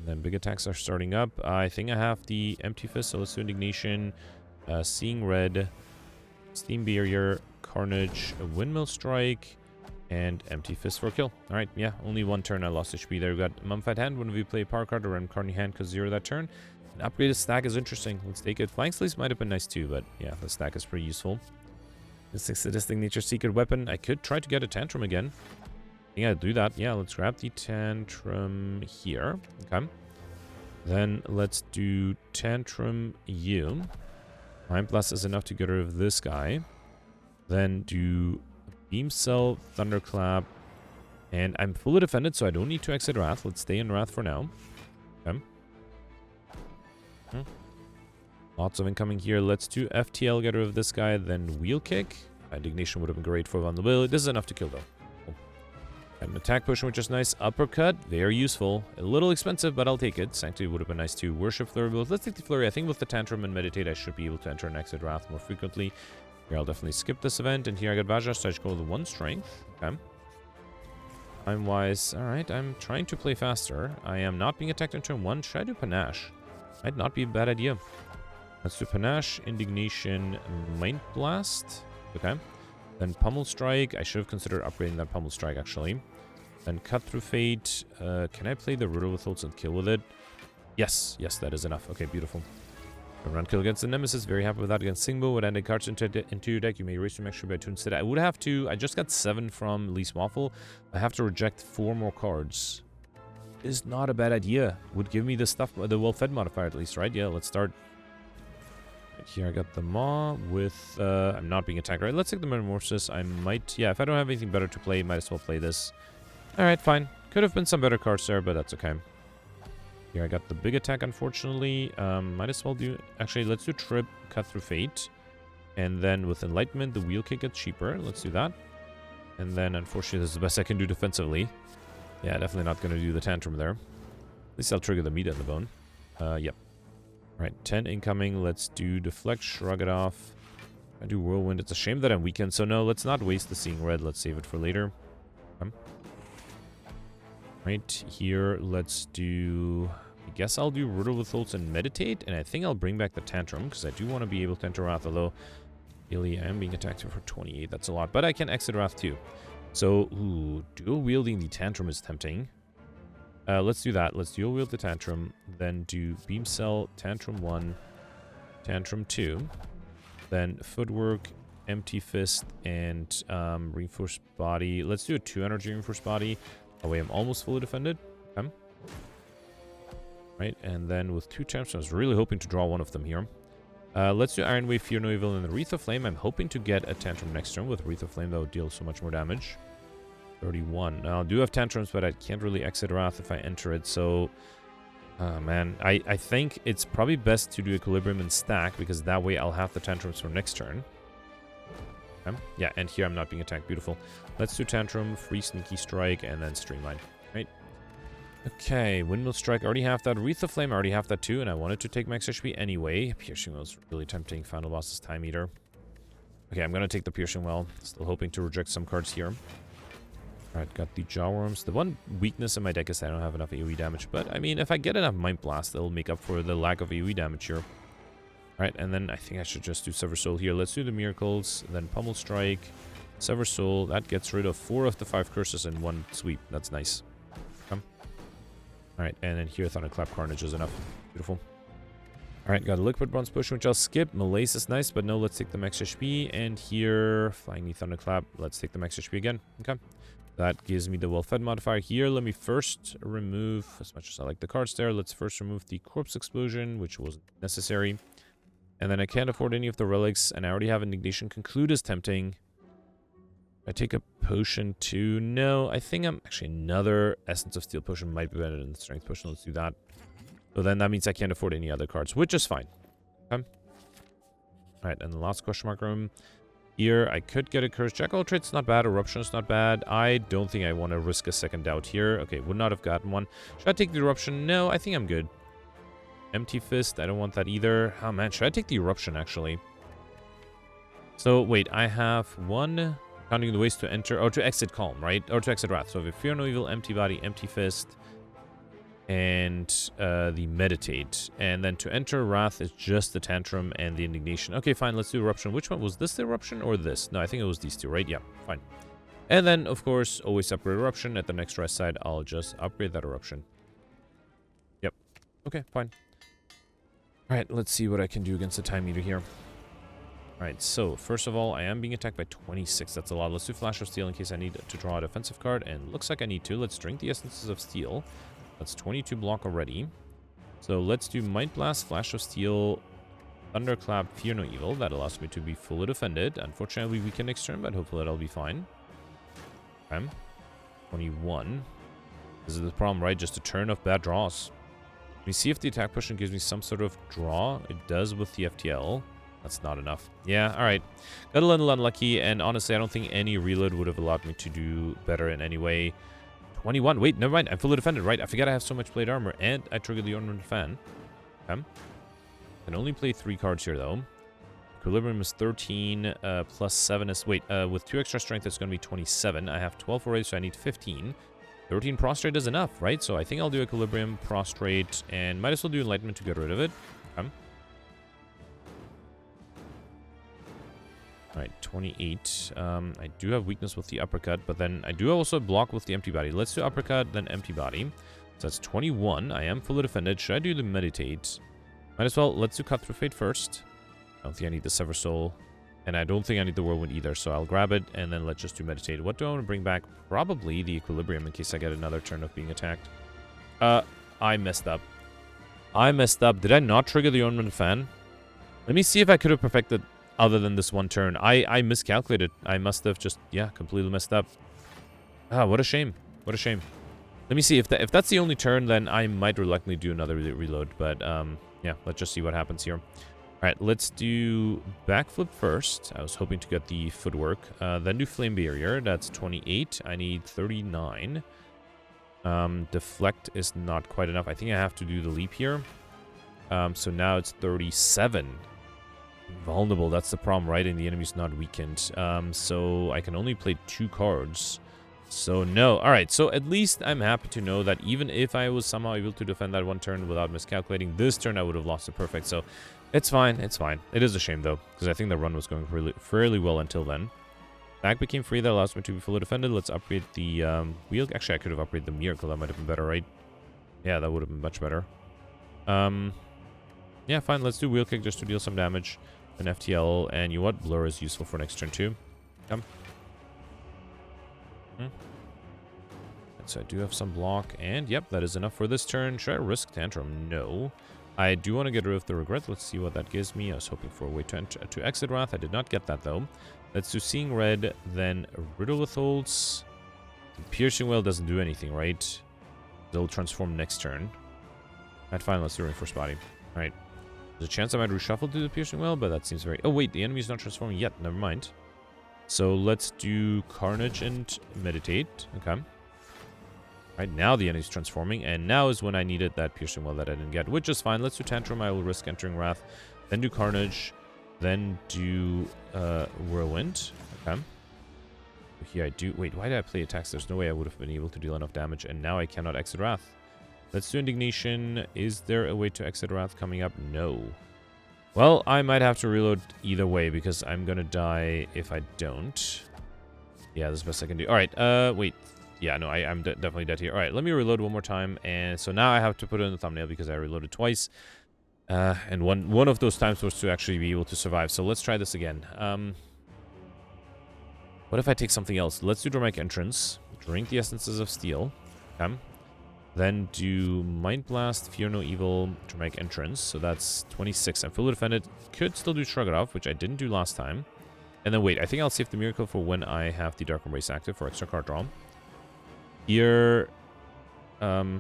then big attacks are starting up. I think I have the Empty Fist, so let's do Indignation, Seeing Red, Steam Barrier, Carnage, a Windmill Strike, and Empty Fist for a kill. Alright, yeah, only one turn I lost HP there. We got Mummified Hand when we play a power card or random card in your hand because 0 that turn. An upgraded stack is interesting. Let's take it. Flying Sleeves might have been nice too, but yeah, the stack is pretty useful. This Sadistic Nature Secret Weapon. I could try to get a Tantrum again. Yeah, do that. Yeah, let's grab the Tantrum here. Okay. Then let's do Tantrum you. Mind Blast is enough to get rid of this guy. Then do Beam Cell, Thunderclap, and I'm fully defended, so I don't need to exit Wrath. Let's stay in Wrath for now. Okay. Lots of incoming here. Let's do FTL, get rid of this guy, then Wheel Kick. Indignation would have been great for vulnerability. This is enough to kill, though. Cool. And an attack push, which is nice. Uppercut, very useful. A little expensive, but I'll take it. Sanctity would have been nice too. Worship, Flurry Blows. Let's take the Flurry. I think with the Tantrum and Meditate, I should be able to enter and exit Wrath more frequently. Here, I'll definitely skip this event. And here I got Vajra, so I should go with 1 strength. Okay. Time-wise, alright, I'm trying to play faster. I am not being attacked in turn 1. Should I do Panache? Might not be a bad idea. Let's do Panache, Indignation, Mind Blast. Okay. Then Pummel Strike. I should have considered upgrading that Pummel Strike, actually. Then Cut Through Fate. Can I play the Riddle Withholds and kill with it? Yes. Yes, that is enough. Okay, beautiful. Run kill against the Nemesis. Very happy with that. Against Singbo. With ending cards into your deck, you may erase your extra by 2 instead. I would have to... I just got 7 from Lee's Waffle. I have to reject 4 more cards. Is not a bad idea. Would give me the stuff... The well-fed modifier at least, right? Yeah, let's start... Here I got the Maw with... I'm not being attacked, right? Let's take the Metamorphosis. I might... Yeah, if I don't have anything better to play, might as well play this. Alright, fine. Could have been some better cards there, but that's okay. Here I got the big attack, unfortunately. Might as well do... Actually, let's do Trip, Cut Through Fate. And then with Enlightenment, the Wheel Kick gets cheaper. Let's do that. And then, unfortunately, this is the best I can do defensively. Yeah, definitely not going to do the Tantrum there. At least I'll trigger the Meat in the Bone. Yep. Alright, 10 incoming. Let's do Deflect, Shrug It Off. I do Whirlwind. It's a shame that I'm weakened, so no, let's not waste the Seeing Red. Let's save it for later. Right here, let's do... I guess I'll do Riddle Withholds and Meditate, and I think I'll bring back the Tantrum, because I do want to be able to enter Wrath, although really I am being attacked for 28. That's a lot, but I can exit Wrath too. So, ooh, dual wielding the Tantrum is tempting. Let's do that. Let's dual wield the Tantrum, then do Beam Cell, Tantrum 1, Tantrum 2, then Footwork, Empty Fist, and Reinforced Body. Let's do a 2 energy Reinforced Body. That way I'm almost fully defended. Okay. Right, and then with 2 Tantrums, I was really hoping to draw one of them here. Let's do Iron Wave, Fear No Evil, and the Wreath of Flame. I'm hoping to get a Tantrum next turn with Wreath of Flame. That would deal so much more damage. 31. Now, I do have Tantrums, but I can't really exit Wrath if I enter it, so... man, I think it's probably best to do Equilibrium and stack, because that way I'll have the Tantrums for next turn. Okay. Yeah, and here I'm not being attacked. Beautiful. Let's do Tantrum, Free Sneaky Strike, and then Streamline. Right. Okay, Windmill Strike. I already have that. Wreath of Flame, I already have that too, and I wanted to take max HP anyway. Piercing Well is really tempting. Final boss is Time Eater. Okay, I'm going to take the Piercing Well. Still hoping to reject some cards here. Alright, got the Jawworms. The one weakness in my deck is I don't have enough AoE damage, but I mean, if I get enough Mind Blast, it'll make up for the lack of AoE damage here. Alright, and then I think I should just do Sever Soul here. Let's do the Miracles, then Pummel Strike, Sever Soul. That gets rid of 4 of the 5 curses in one sweep. That's nice. Alright, and then here Thunderclap Carnage is enough. Beautiful. Alright, got a liquid bronze potion, which I'll skip. Malaise is nice, but no, let's take the max HP. And here, Flying Knee Thunderclap, let's take the max HP again. Okay. That gives me the well-fed modifier here. Let me first remove, as much as I like the cards there, let's first remove the corpse explosion, which wasn't necessary. And then I can't afford any of the relics, and I already have Indignation. Conclude is tempting. I take a potion too. No, I think I'm actually another Essence of Steel potion might be better than the Strength potion. Let's do that. So then that means I can't afford any other cards, which is fine. Okay. Alright, and the last question mark room. Here, I could get a Cursed Jackal trait. It's not bad. Eruption is not bad. I don't think I want to risk a second doubt here. Okay, would not have gotten one. Should I take the Eruption? No, I think I'm good. Empty Fist. I don't want that either. Oh, man. Should I take the Eruption, actually? So, wait. I have one... Counting the ways to enter... Or to exit Calm, right? Or to exit Wrath. So, if you Fear No Evil, Empty Body, Empty Fist... And the Meditate. And then to enter Wrath is just the Tantrum and the Indignation. Okay, fine, let's do Eruption. Which one? Was this the Eruption or this? No, I think it was these two, right? Yeah, fine. And then, of course, always upgrade Eruption. At the next rest side, I'll just upgrade that Eruption. Yep. Okay, fine. Alright, let's see what I can do against the Time Meter here. Alright, so, first of all, I am being attacked by 26. That's a lot. Let's do Flash of Steel in case I need to draw a defensive card. And looks like I need to. Let's drink the Essences of Steel. That's 22 block already. So let's do Might Blast, Flash of Steel, Thunderclap, Fear No Evil. That allows me to be fully defended. Unfortunately, we can next turn, but hopefully that'll be fine. Okay. 21. This is the problem, right? Just a turn of bad draws. Let me see if the attack potion gives me some sort of draw. It does with the FTL. That's not enough. Yeah, alright. Got a little unlucky, and honestly, I don't think any reload would have allowed me to do better in any way. 21. Wait, never mind. I'm fully defended, right? I forgot I have so much plate armor, and I triggered the Ornament Fan. Okay. Can only play 3 cards here, though. Equilibrium is 13, plus 7 is... Wait, with 2 extra strength, it's going to be 27. I have 12 already, so I need 15. 13 Prostrate is enough, right? So I think I'll do Equilibrium, Prostrate, and might as well do Enlightenment to get rid of it. Okay. Alright, 28. I do have weakness with the Uppercut, but then I do also block with the Empty Body. Let's do Uppercut, then Empty Body. So that's 21. I am fully defended. Should I do the Meditate? Might as well. Let's do Cut Through Fate first. I don't think I need the Sever Soul. And I don't think I need the Whirlwind either, so I'll grab it, and then let's just do Meditate. What do I want to bring back? Probably the Equilibrium in case I get another turn of being attacked. I messed up. I messed up. Did I not trigger the Ornament Fan? Let me see if I could have perfected... Other than this one turn. I miscalculated. I must have just, yeah, completely messed up. Ah, what a shame. What a shame. Let me see. If that's the only turn, then I might reluctantly do another reload. But, yeah, let's just see what happens here. Alright, let's do Backflip first. I was hoping to get the footwork. Then do Flame Barrier. That's 28. I need 39. Deflect is not quite enough. I think I have to do the leap here. So now it's 37. Vulnerable, that's the problem, right? And the enemy's not weakened. So I can only play 2 cards. So no. Alright, so at least I'm happy to know that even if I was somehow able to defend that one turn without miscalculating, this turn I would have lost it perfect. So it's fine, it's fine. It is a shame though, because I think the run was going fairly well until then. Back became free, that allows me to be fully defended. Let's upgrade the wheel. Actually, I could have upgraded the Miracle, that might have been better, right? Yeah, that would have been much better. Yeah, fine, let's do Wheel Kick just to deal some damage. An FTL, and you know what? Blur is useful for next turn too. Come. So I do have some block, and yep, that is enough for this turn. Should I risk Tantrum? No. I do want to get rid of the Regret. Let's see what that gives me. I was hoping for a way to exit Wrath. I did not get that though. Let's do Seeing Red, then Riddle Withholds. The Piercing Wail doesn't do anything, right? They'll transform next turn. Alright, fine, let's do Reinforced Body. Alright. There's a chance I might reshuffle to the Piercing Wail, but that seems very... Oh, wait, the enemy's not transforming yet. Never mind. So let's do Carnage and Meditate. Okay. Right, now the enemy's transforming, and now is when I needed that Piercing Wail that I didn't get, which is fine. Let's do Tantrum. I will risk entering Wrath. Then do Carnage. Then do Whirlwind. Okay. Here I do... Wait, why did I play attacks? There's no way I would have been able to deal enough damage, and now I cannot exit Wrath. Let's do Indignation. Is there a way to exit Wrath coming up? No. Well, I might have to reload either way because I'm gonna die if I don't. Yeah, that's the best I can do. Alright, wait. Yeah, no, I'm definitely dead here. Alright, let me reload one more time. And so now I have to put it in the thumbnail because I reloaded twice. And one of those times was to actually be able to survive. So let's try this again. What if I take something else? Let's do Dramatic Entrance. Drink the Essences of Steel. Okay. Then do Mind Blast, Fear No Evil, Dramatic Entrance. So that's 26. I'm fully defended. Could still do Shrug It Off, which I didn't do last time. And then wait, I think I'll save the Miracle for when I have the Dark Embrace active for extra card draw. Here, I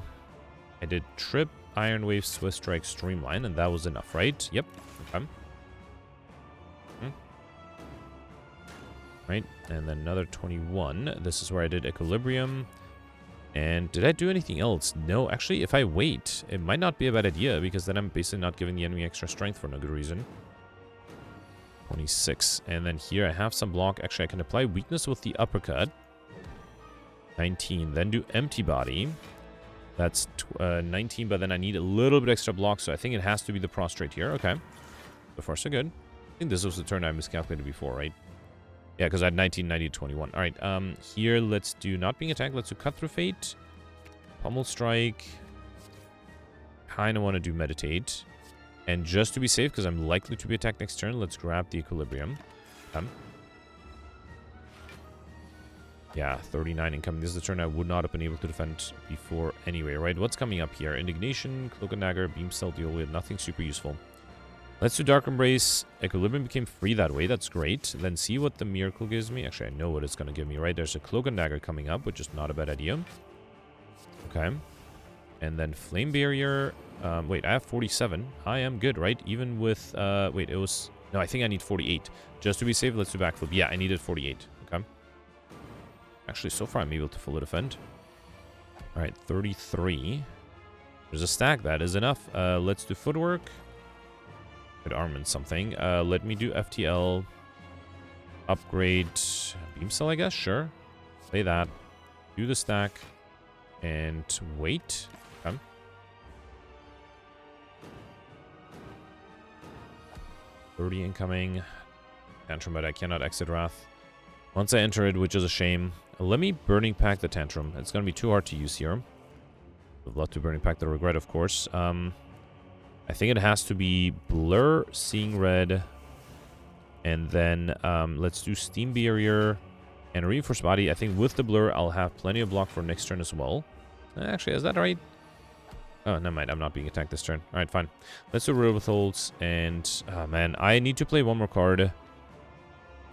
did Trip, Iron Wave, Swift Strike, Streamline, and that was enough, right? Yep. Okay. Right, and then another 21. This is where I did Equilibrium. And did I do anything else? No, actually, if I wait, it might not be a bad idea, because then I'm basically not giving the enemy extra strength for no good reason. 26. And then here I have some block. Actually, I can apply Weakness with the Uppercut. 19. Then do Empty Body. That's 19, but then I need a little bit extra block, so I think it has to be the Prostrate here. Okay. So far, so good. I think this was the turn I miscalculated before, right? Yeah, because I had 19, 90, 21. All right, here, let's do Not Being Attacked. Let's do Cut Through Fate. Pummel Strike. Kind of want to do Meditate. And just to be safe, because I'm likely to be attacked next turn, let's grab the Equilibrium. Yeah, 39 incoming. This is the turn I would not have been able to defend before anyway, right? What's coming up here? Indignation, Cloak and Dagger, Beam Cell, Deal with nothing super useful. Let's do Dark Embrace. Equilibrium became free that way. That's great. Then see what the Miracle gives me. Actually, I know what it's going to give me, right? There's a Cloak and Dagger coming up, which is not a bad idea. Okay. And then Flame Barrier. Wait, I have 47. I am good, right? Even with... wait, it was... No, I think I need 48. Just to be safe, let's do Backflip. Yeah, I needed 48. Okay. Actually, so far I'm able to fully defend. All right, 33. There's a stack. That is enough. Let's do Footwork. Could armament something. Let me do FTL. Upgrade Beam Cell, I guess. Sure. Play that. Do the stack. And wait. Okay. $30 incoming. Tantrum, but I cannot exit Wrath. Once I enter it, which is a shame. Let me Burning Pack the Tantrum. It's going to be too hard to use here. I'd love to Burning Pack the Regret, of course. I think it has to be Blur, Seeing Red, and then let's do Steam Barrier and Reinforced Body. I think with the Blur, I'll have plenty of block for next turn as well. Actually, is that right? Oh, never mind. I'm not being attacked this turn. All right, fine. Let's do Withholds, and man, I need to play one more card.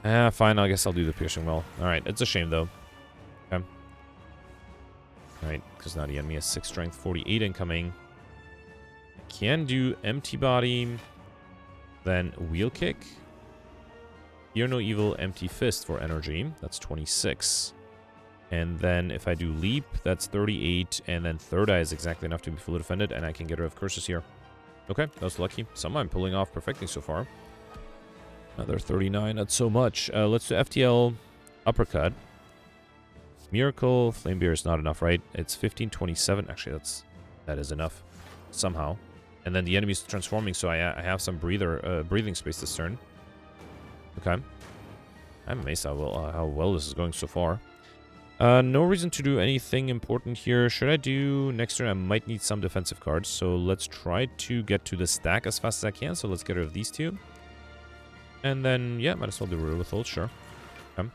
Fine. I guess I'll do the Piercing Well. All right, it's a shame though. Okay. All right, because now the enemy has 6 strength, 48 incoming. Can do Empty Body, then Wheel Kick. Fear No Evil, Empty Fist for energy. That's 26. And then if I do Leap, that's 38. And then Third Eye is exactly enough to be fully defended, and I can get rid of curses here. Okay, that was lucky. Some I'm pulling off perfectly so far. Another 39, not so much. Let's do FTL, Uppercut. Miracle, Flame Beer is not enough, right? It's 15, 27. Actually, that is enough. Somehow. And then the enemy's transforming, so I have some breathing space this turn. Okay. I'm amazed how well this is going so far. No reason to do anything important here. Should I do next turn? I might need some defensive cards, so let's try to get to the stack as fast as I can. So let's get rid of these two. And then, yeah, might as well do Withhold, sure. Okay.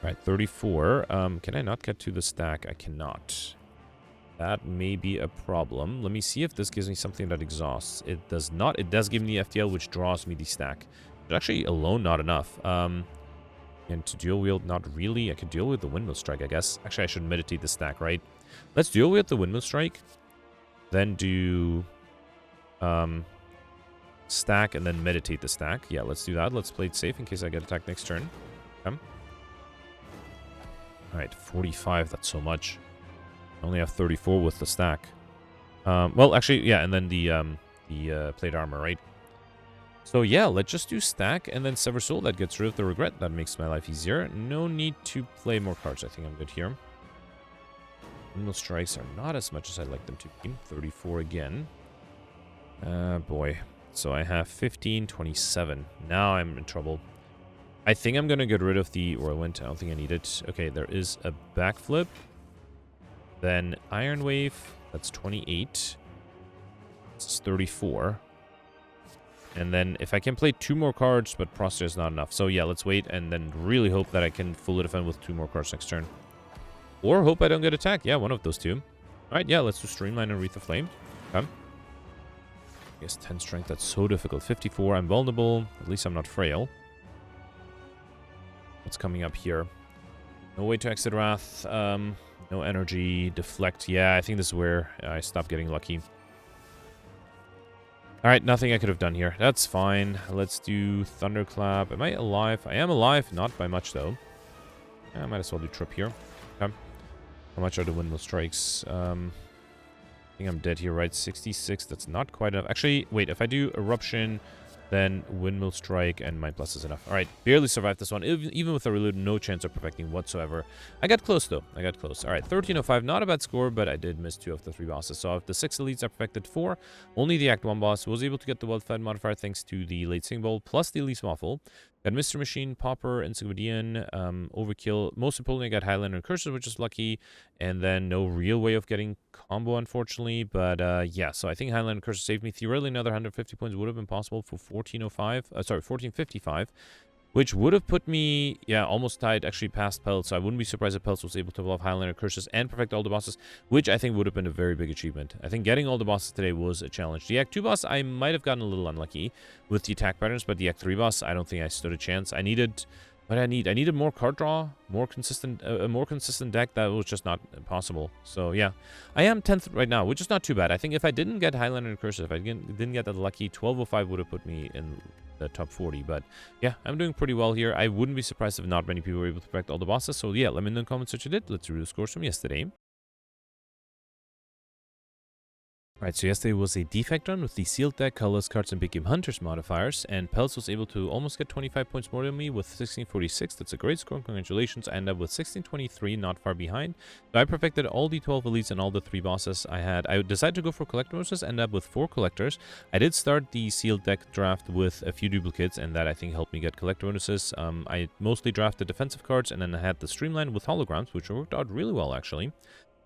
Alright, 34. Can I not get to the stack? I cannot. That may be a problem. Let me see if this gives me something that exhausts. It does not. It does give me the FTL, which draws me the stack. But actually, alone, not enough. And to dual wield, not really. I could deal with the Windmill Strike, I guess. Actually, I should meditate the stack, right? Let's dual wield the Windmill Strike. Then do... stack and then meditate the stack. Yeah, let's do that. Let's play it safe in case I get attacked next turn. Okay. Alright, 45. That's so much. I only have 34 with the stack. Well, actually, yeah, and then the plate armor, right? So, yeah, let's just do stack and then Sever Soul. That gets rid of the regret. That makes my life easier. No need to play more cards. I think I'm good here. Windmill Strikes are not as much as I'd like them to be. 34 again. Boy. So I have 15, 27. Now I'm in trouble. I think I'm going to get rid of the Whirlwind. I don't think I need it. Okay, there is a Backflip. Then Iron Wave. That's 28. This is 34. And then if I can play 2 more cards, but Proster is not enough. So yeah, let's wait and then really hope that I can fully defend with 2 more cards next turn. Or hope I don't get attacked. Yeah, one of those two. Alright, yeah, let's do Streamline and Wreath of Flame. Okay. I guess 10 strength, that's so difficult. 54, I'm vulnerable. At least I'm not frail. What's coming up here? No way to exit Wrath. No energy. Deflect. Yeah, I think this is where I stopped getting lucky. Alright, nothing I could have done here. That's fine. Let's do Thunderclap. Am I alive? I am alive. Not by much, though. Yeah, I might as well do Trip here. Okay. How much are the Windmill Strikes? I think I'm dead here, right? 66. That's not quite enough. Actually, wait. If I do Eruption, then Windmill Strike and Mind Blast is enough. Alright, barely survived this one. Even with a reload, no chance of perfecting whatsoever. I got close, though. I got close. Alright, 1305. Not a bad score, but I did miss 2 of the 3 bosses. So of the 6 elites, I perfected 4. Only the Act 1 boss was able to get the Well-Fed modifier thanks to the late Sing Bowl plus the Elise Waffle. Got Mr. Machine, Popper, Encyclopedian, Overkill. Most importantly, I got Highlander and Curses, which is lucky. And then no real way of getting combo, unfortunately. But yeah, so I think Highlander and Curses saved me. Theoretically, another 150 points would have been possible for 1405. Sorry, 1455. Which would have put me, yeah, almost tied actually past Peltz. So I wouldn't be surprised if Peltz was able to evolve Highlander Curses and perfect all the bosses, which I think would have been a very big achievement. I think getting all the bosses today was a challenge. The Act 2 boss, I might have gotten a little unlucky with the attack patterns, but the Act 3 boss, I don't think I stood a chance. I needed, what I needed more card draw, more consistent, a more consistent deck. That was just not possible. So yeah, I am 10th right now, which is not too bad. I think if I didn't get Highlander Curses, if I didn't get that lucky, 1205 would have put me in the top 40. But yeah, I'm doing pretty well here. I wouldn't be surprised if not many people were able to perfect all the bosses. So yeah, let me know in the comments what you did. Let's review the scores from yesterday. Alright, so yesterday was a defect run with the sealed deck, colors, cards, and big game hunters modifiers, and Peltz was able to almost get 25 points more than me with 1646. That's a great score, congratulations. I ended up with 1623, not far behind. So I perfected all the 12 elites and all the 3 bosses I had. I decided to go for collector bonuses, ended up with 4 collectors. I did start the sealed deck draft with a few duplicates, and that I think helped me get collector bonuses. I mostly drafted defensive cards, and then I had the streamline with holograms, which worked out really well, actually.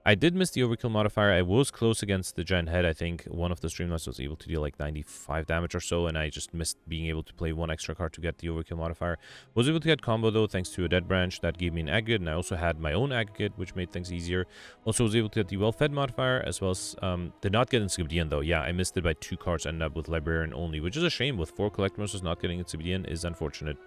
I did miss the overkill modifier. I was close against the giant head. I think one of the streamlines was able to deal like 95 damage or so, and I just missed being able to play 1 extra card to get the overkill modifier. Was able to get combo though thanks to a dead branch that gave me an aggregate, and I also had my own aggregate, which made things easier. Also was able to get the well-fed modifier, as well as did not get Encyclopedian though. Yeah, I missed it by 2 cards, ended up with Librarian only, which is a shame. With 4 collector not getting Encyclopedian is unfortunate.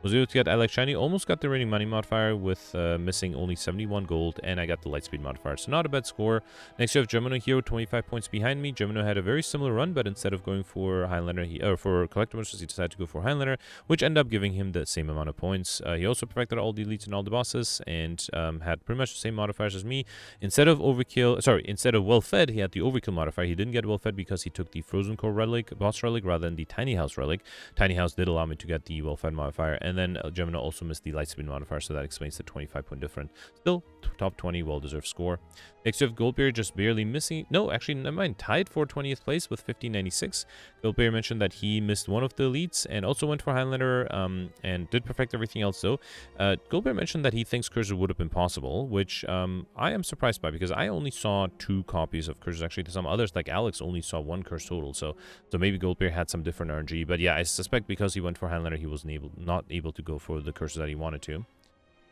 Was able to get I Like Shiny, almost got the Raining Money modifier with missing only 71 gold, and I got the Lightspeed modifier, so not a bad score. Next you have Gemino Hero, 25 points behind me. Gemino had a very similar run, but instead of going for Highlander, for Collector Bonuses, he decided to go for Highlander, which ended up giving him the same amount of points. He also perfected all the elites and all the bosses, and had pretty much the same modifiers as me. Instead of Well-Fed, he had the Overkill modifier. He didn't get Well-Fed because he took the Frozen Core Relic, Boss Relic, rather than the Tiny House Relic. Tiny House did allow me to get the Well-Fed modifier, and then Gemini also missed the Lightspeed modifier, so that explains the 25-point difference. Still, top 20, well-deserved score. Next, you have Goldbeard just barely missing. No, actually, never mind. Tied for 20th place with 1596. Goldbeard mentioned that he missed one of the elites and also went for Highlander and did perfect everything else, though. Goldbeard mentioned that he thinks Cursor would have been possible, which I am surprised by because I only saw 2 copies of Cursors. Actually, some others, like Alex, only saw 1 curse total, so maybe Goldbeard had some different RNG. But yeah, I suspect because he went for Highlander, he was not able to go for the curses that he wanted to.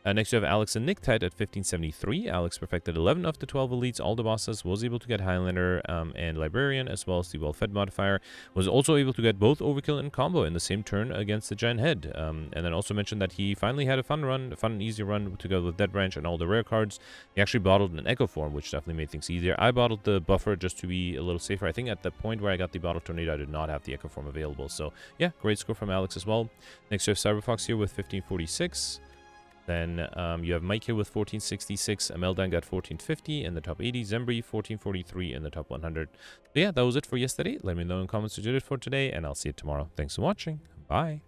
Next, you have Alex and Nick tied at 1573. Alex perfected 11 of the 12 elites, all the bosses, was able to get Highlander and Librarian, as well as the well-fed modifier. Was also able to get both Overkill and Combo in the same turn against the Giant Head. And then also mentioned that he finally had a fun and easy run together with Dead Branch and all the rare cards. He actually bottled an Echo Form, which definitely made things easier. I bottled the Buffer just to be a little safer. I think at the point where I got the Bottle Tornado, I did not have the Echo Form available. So yeah, great score from Alex as well. Next, you have Cyberfox here with 1546. Then you have Mike here with 1466, Ameldan got 1450 in the top 80, Zembri 1443 in the top 100. So yeah, that was it for yesterday. Let me know in the comments what you did for today, and I'll see you tomorrow. Thanks for watching. Bye.